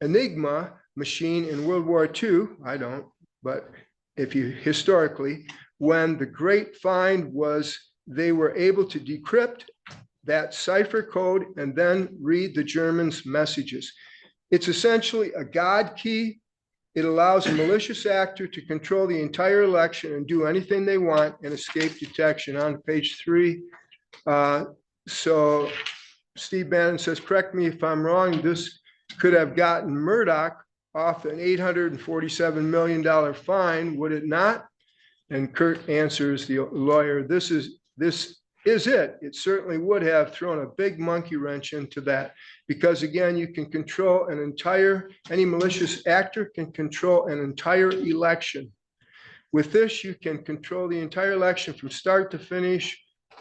Enigma machine in World War II, I don't, but if you historically, when the great find was they were able to decrypt that cipher code and then read the Germans' messages. It's essentially a God key. It allows a malicious actor to control the entire election and do anything they want and escape detection. On page 3. So Steve Bannon says, correct me if I'm wrong, this could have gotten Murdoch off an $847 million fine, would it not? And Kurt answers, the lawyer, this is it. It certainly would have thrown a big monkey wrench into that, because again, you can control an entire, any malicious actor can control an entire election. With this, you can control the entire election from start to finish.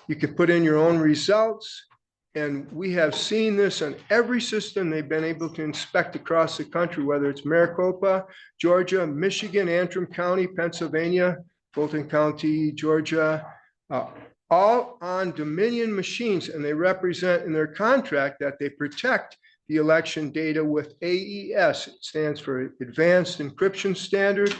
You can put in your own results. And we have seen this on every system they've been able to inspect across the country, whether it's Maricopa, Georgia, Michigan, Antrim County, Pennsylvania, Fulton County, Georgia, all on Dominion machines. And they represent in their contract that they protect the election data with AES. It stands for Advanced Encryption Standard.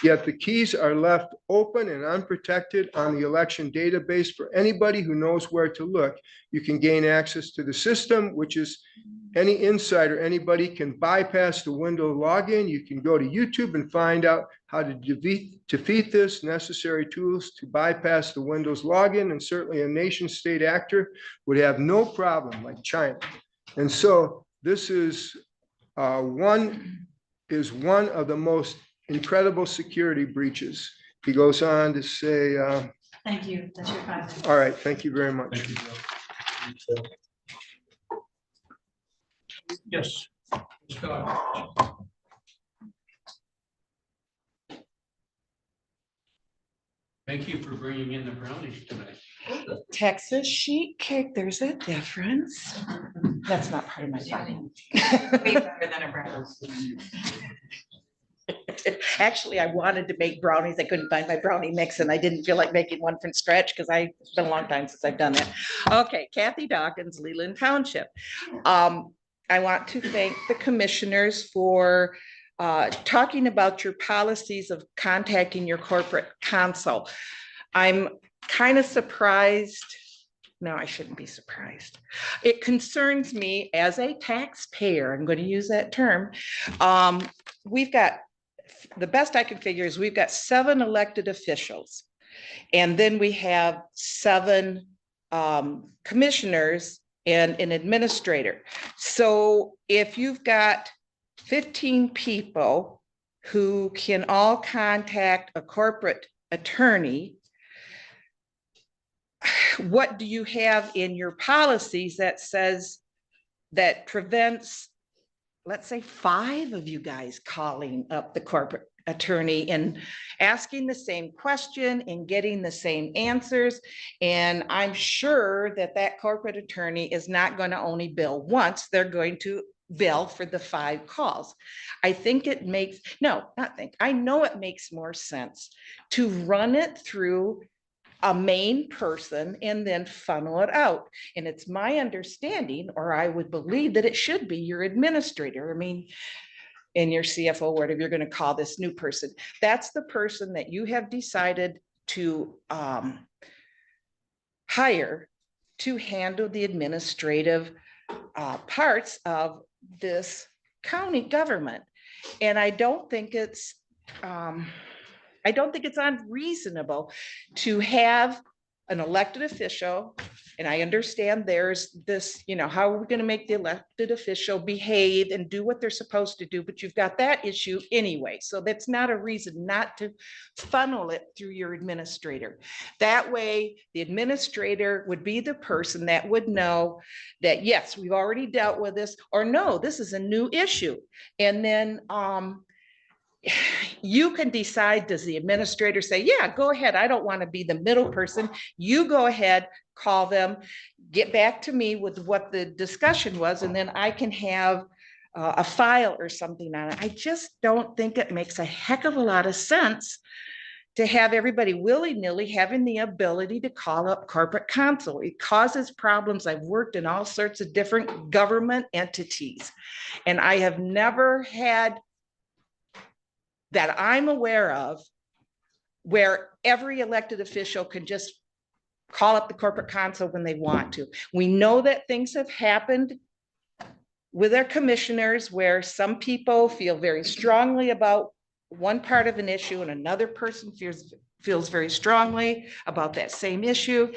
Yet the keys are left open and unprotected on the election database for anybody who knows where to look. You can gain access to the system, which is any insider, anybody can bypass the window login. You can go to YouTube and find out how to defeat this, necessary tools to bypass the Windows login, and certainly a nation state actor would have no problem, like China. And so this is one of the most incredible security breaches. He goes on to say, Thank you. That's your time. all right, thank you very much. Thank you, Bill. Yes. Scott. Thank you for bringing in the brownies tonight. Texas sheet cake, there's a difference. That's not part of my body. Way better than a brown. Actually, I wanted to make brownies. I couldn't find my brownie mix and I didn't feel like making one from scratch because it's been a long time since I've done that. Okay, Kathy Dawkins, Leland Township. I want to thank the commissioners for talking about your policies of contacting your corporate counsel. I'm kind of surprised. No, I shouldn't be surprised. It concerns me as a taxpayer. I'm going to use that term. We've got, the best I can figure is we've got 7 elected officials. And then we have 7 commissioners and an administrator. So if you've got 15 people who can all contact a corporate attorney, what do you have in your policies that says, that prevents, let's say 5 of you guys calling up the corporate attorney and asking the same question and getting the same answers? And I'm sure that that corporate attorney is not going to only bill once, they're going to bill for the 5 calls. I think it makes, I know it makes more sense to run it through a main person and then funnel it out. And it's my understanding, or I would believe, that it should be your administrator. I mean, in your CFO, whatever you're going to call this new person, that's the person that you have decided to hire to handle the administrative parts of this county government. And I don't think it's unreasonable to have an elected official. And I understand there's this, how are we going to make the elected official behave and do what they're supposed to do? But you've got that issue anyway. So that's not a reason not to funnel it through your administrator. That way, the administrator would be the person that would know that, yes, we've already dealt with this, or no, this is a new issue. And then, you can decide, does the administrator say, yeah, go ahead, I don't want to be the middle person. You go ahead, call them, get back to me with what the discussion was, and then I can have a file or something on it. I just don't think it makes a heck of a lot of sense to have everybody willy-nilly having the ability to call up corporate counsel. It causes problems. I've worked in all sorts of different government entities, and I have never had that I'm aware of where every elected official can just call up the corporate counsel when they want to. We know that things have happened with our commissioners where some people feel very strongly about one part of an issue and another person feels very strongly about that same issue.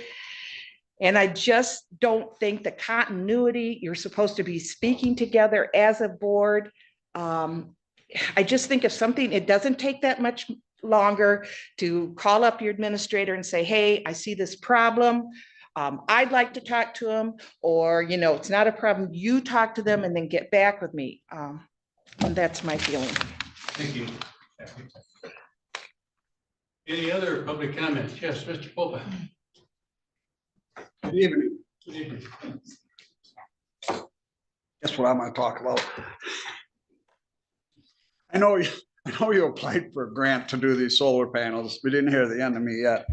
And I just don't think the continuity, you're supposed to be speaking together as a board. I just think if something, it doesn't take that much longer to call up your administrator and say, hey, I see this problem. I'd like to talk to them, or, you know, it's not a problem. You talk to them and then get back with me. And that's my feeling. Thank you. Any other public comments? Yes, Mr. Popa. Good evening. Good evening. Guess what I'm gonna talk about? I know you applied for a grant to do these solar panels. We didn't hear the end of me yet.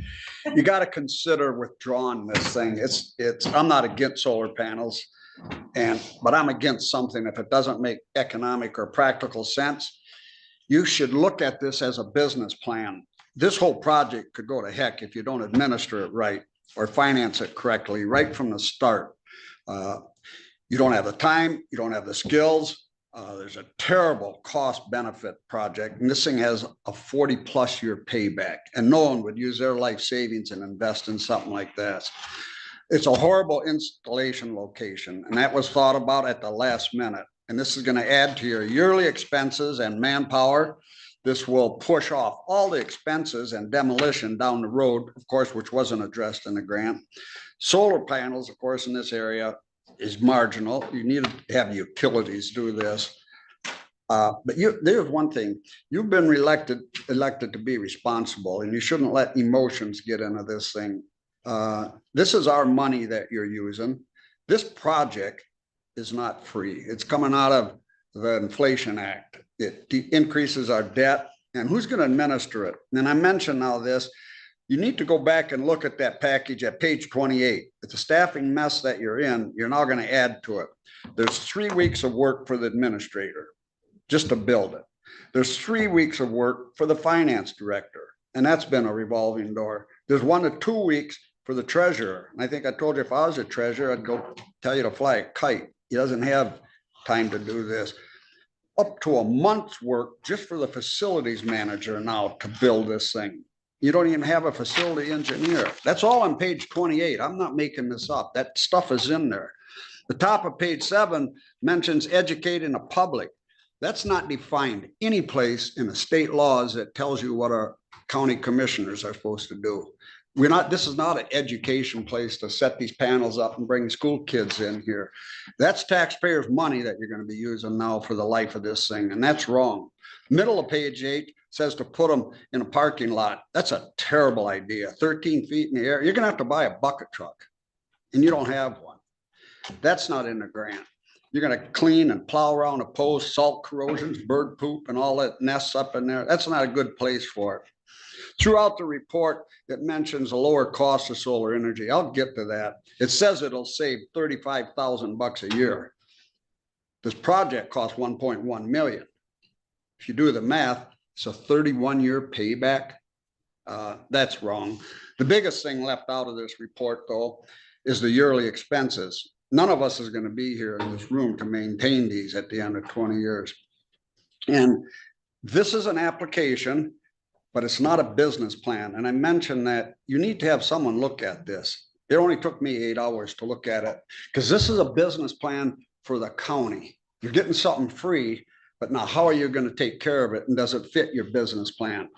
You got to consider withdrawing this thing. I'm not against solar panels, but I'm against something if it doesn't make economic or practical sense. You should look at this as a business plan. This whole project could go to heck if you don't administer it right or finance it correctly right from the start. You don't have the time, you don't have the skills. There's a terrible cost benefit project, and this thing has a 40+ year payback, and no one would use their life savings and invest in something like this. It's a horrible installation location, and that was thought about at the last minute. And this is going to add to your yearly expenses and manpower. This will push off all the expenses and demolition down the road, of course, which wasn't addressed in the grant. Solar panels, of course, in this area is marginal. You need to have utilities do this. But there's one thing, you've been elected to be responsible, and you shouldn't let emotions get into this thing. This is our money that you're using. This project is not free. It's coming out of the Inflation Act. It increases our debt, and who's going to administer it? And I mentioned now this, you need to go back and look at that package at page 28. It's a staffing mess that you're in. You're now going to add to it. There's 3 weeks of work for the administrator just to build it. There's 3 weeks of work for the finance director, and that's been a revolving door. There's 1 to 2 weeks for the treasurer. And I think I told you if I was a treasurer, I'd go tell you to fly a kite. He doesn't have time to do this. Up to a month's work just for the facilities manager now to build this thing. You don't even have a facility engineer. That's all on page 28. I'm not making this up. That stuff is in there. The top of page 7 mentions educating the public. That's not defined any place in the state laws that tells you what our county commissioners are supposed to do. This is not an education place to set these panels up and bring school kids in here. That's taxpayers' money that you're going to be using now for the life of this thing, and that's wrong. Middle of page 8 says to put them in a parking lot. That's a terrible idea. 13 feet in the air. You're going to have to buy a bucket truck, and you don't have one. That's not in the grant. You're going to clean and plow around a post, salt corrosions, bird poop, and all that nests up in there. That's not a good place for it. Throughout the report, it mentions a lower cost of solar energy. I'll get to that. It says it'll save $35,000 a year. This project costs $1.1 million. If you do the math, it's a 31-year payback. That's wrong. The biggest thing left out of this report, though, is the yearly expenses. None of us is going to be here in this room to maintain these at the end of 20 years. And this is an application, but it's not a business plan. And I mentioned that you need to have someone look at this. It only took me 8 hours to look at it because this is a business plan for the county. You're getting something free, but now how are you going to take care of it? And does it fit your business plan?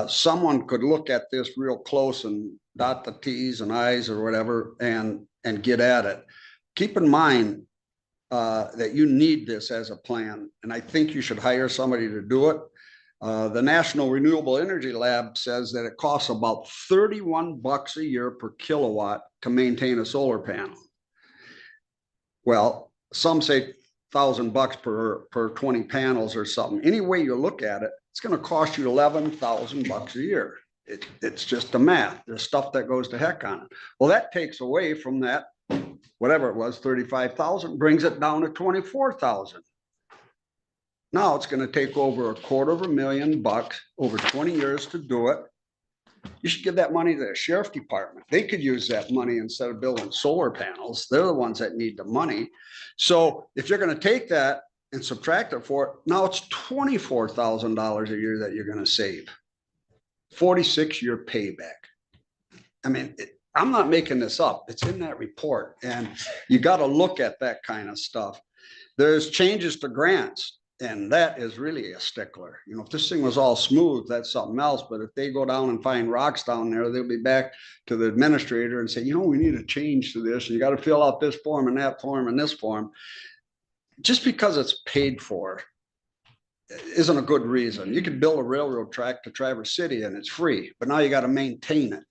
Someone could look at this real close and dot the T's and I's or whatever and get at it. Keep in mind that you need this as a plan. And I think you should hire somebody to do it. The National Renewable Energy Lab says that it costs about $31 a year per kilowatt to maintain a solar panel. Well, some say $1,000 per 20 panels or something. Any way you look at it, it's gonna cost you $11,000 a year. It's just the math. There's stuff that goes to heck on it. Well, that takes away from that, whatever it was, 35,000, brings it down to 24,000. Now it's gonna take over $250,000 over 20 years to do it. You should give that money to the sheriff department. They could use that money instead of building solar panels. They're the ones that need the money. So if you're gonna take that and subtract it for it, now it's $24,000 a year that you're gonna save. 46-year payback. I mean, I'm not making this up. It's in that report, and you got to look at that kind of stuff. There's changes to grants, and that is really a stickler. You know, if this thing was all smooth, that's something else. But if they go down and find rocks down there, they'll be back to the administrator and say, you know, we need a change to this. And you got to fill out this form and that form and this form. Just because it's paid for isn't a good reason. You could build a railroad track to Traverse City and it's free, but now you got to maintain it.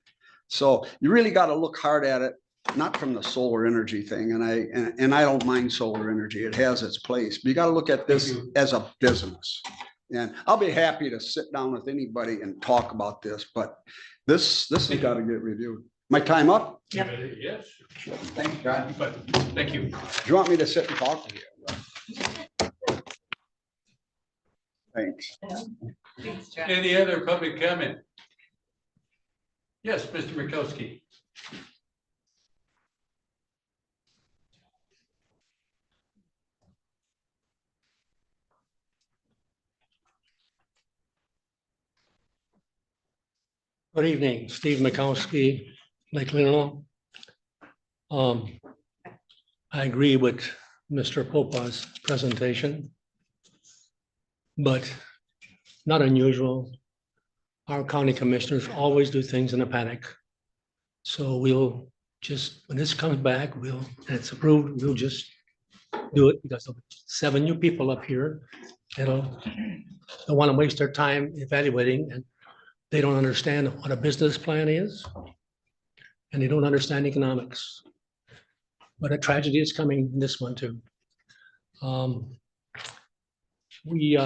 So you really got to look hard at it, not from the solar energy thing. And I don't mind solar energy. It has its place, but you got to look at this as a business. And I'll be happy to sit down with anybody and talk about this, but this has got to get reviewed. My time up? Yep. Yes. Thank you, John. Thank you. Do you want me to sit and talk to you? Thanks. Any other public comment? Yes, Mr. Mikowski. Good evening, Steve Mikowski, Lake Leelanau. I agree with Mr. Popa's presentation, but not unusual. Our county commissioners always do things in a panic. So we'll just, when this comes back, and it's approved, we'll just do it because of 7 new people up here. Don't want to waste their time evaluating, and they don't understand what a business plan is, and they don't understand economics. But a tragedy is coming in this one too. We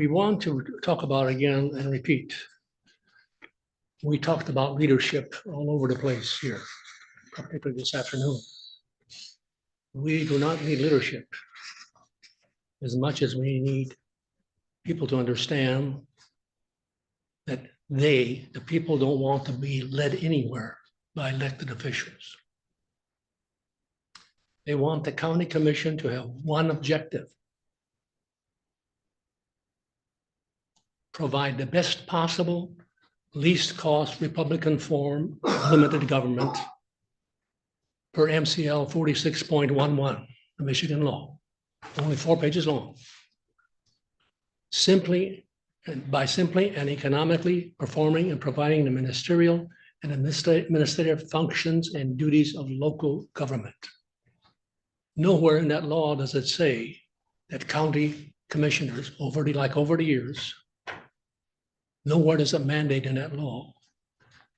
want to talk about again and repeat. We talked about leadership all over the place here, particularly this afternoon. We do not need leadership as much as we need people to understand that the people don't want to be led anywhere by elected officials. They want the county commission to have one objective: provide the best possible, least cost Republican form of limited government per MCL 46.11, the Michigan law, only 4 pages long. By simply and economically performing and providing the ministerial and administrative functions and duties of local government. Nowhere in that law does it say that county commissioners over the years, nowhere does it mandate in that law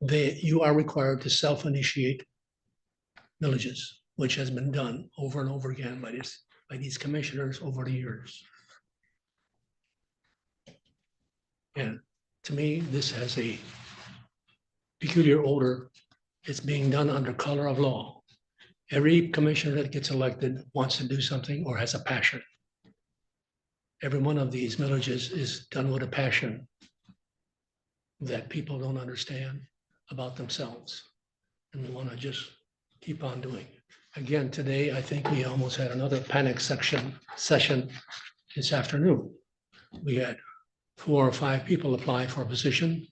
that you are required to self-initiate villages, which has been done over and over again by these commissioners over the years. And to me, this has a peculiar odor. It's being done under color of law. Every commissioner that gets elected wants to do something or has a passion. Every one of these villages is done with a passion that people don't understand about themselves. And we want to just keep on doing. Again, today, I think we almost had another panic session this afternoon. We had 4 or 5 people apply for a position.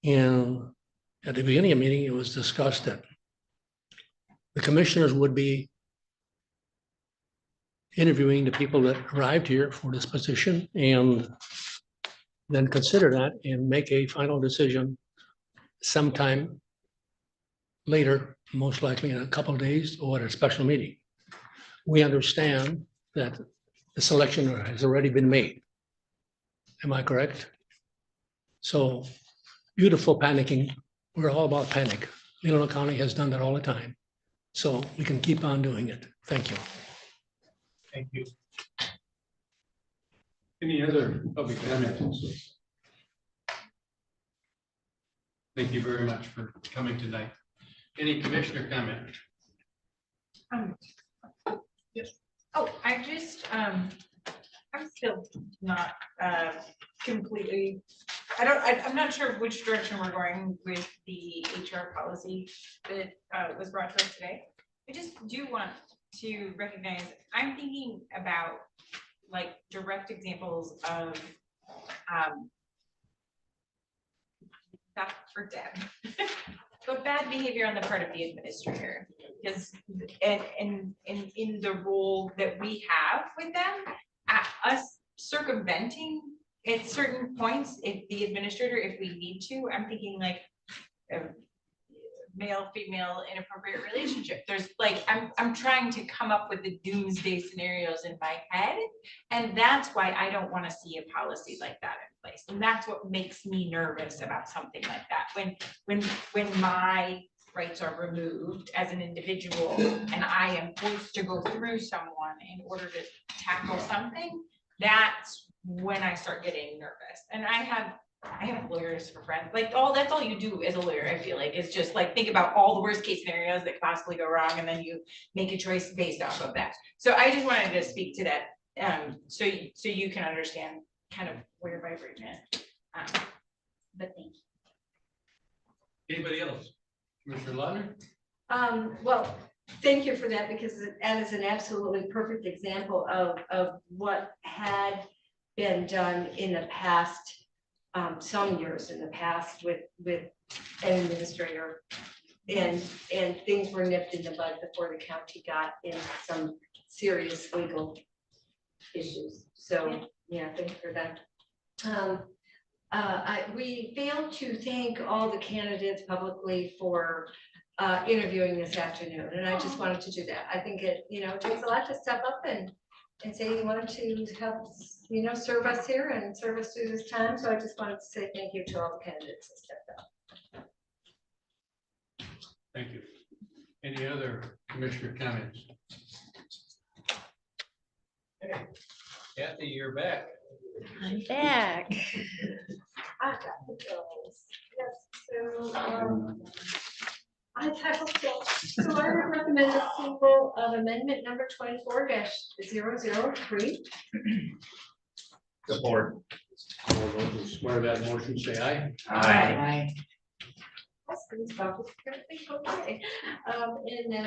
And at the beginning of the meeting, it was discussed that the commissioners would be interviewing the people that arrived here for this position and then consider that and make a final decision sometime later, most likely in a couple of days or at a special meeting. We understand that the selection has already been made. Am I correct? So beautiful panicking. We're all about panic. Leelanau County has done that all the time. So we can keep on doing it. Thank you. Thank you. Any other public comments? Thank you very much for coming tonight. Any commissioner comment? Yes. Oh, I just, I'm still not, completely, I'm not sure which direction we're going with the HR policy that, was brought to us today. I just do want to recognize, I'm thinking about like direct examples of, not for Deb, but bad behavior on the part of the administrator. Because, and in the role that we have with them, us circumventing at certain points, if the administrator, if we need to, I'm thinking like male, female, inappropriate relationship. There's like, I'm trying to come up with the doomsday scenarios in my head. And that's why I don't want to see a policy like that in place. And that's what makes me nervous about something like that. When my rights are removed as an individual and I am forced to go through someone in order to tackle something, that's when I start getting nervous. And I have lawyers for friends, like that's all you do as a lawyer, I feel like, is just like think about all the worst case scenarios that could possibly go wrong, and then you make a choice based off of that. So I just wanted to speak to that, so you can understand kind of where my brain is. But thank you. Anybody else? Commissioner Lautner? Well, thank you for that, because that is an absolutely perfect example of what had been done in the past, some years in the past with an administrator. And things were nipped in the bud before the county got in some serious legal issues. So, yeah, thank you for that. We failed to thank all the candidates publicly for interviewing this afternoon, and I just wanted to do that. I think it takes a lot to step up and say you wanted to help serve us here and serve us through this time. So I just wanted to say thank you to all the candidates that stepped up. Thank you. Any other commissioner comments? Okay. Kathy, you're back. I'm back. I got the bills. Yes, so I would recommend approval of amendment number 24-003. Support. All those who swear that motion say aye. Aye. Okay. And then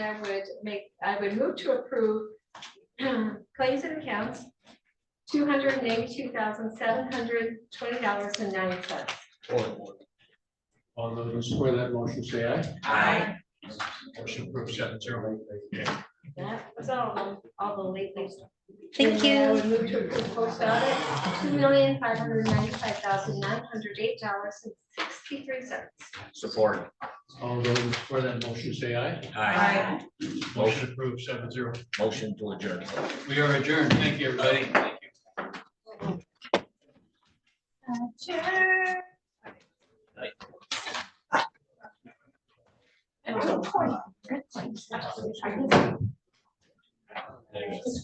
I would move to approve claims and accounts, $282,720.09. All those who swear that motion say aye. Aye. Motion approved 7-0. That was all the lately. Thank you. I would move to approve post audit, $2,595,908.63. Support. All those who swear that motion say aye. Aye. Motion approved 7-0. Motion to adjourn. We are adjourned. Thank you, everybody. Thank you.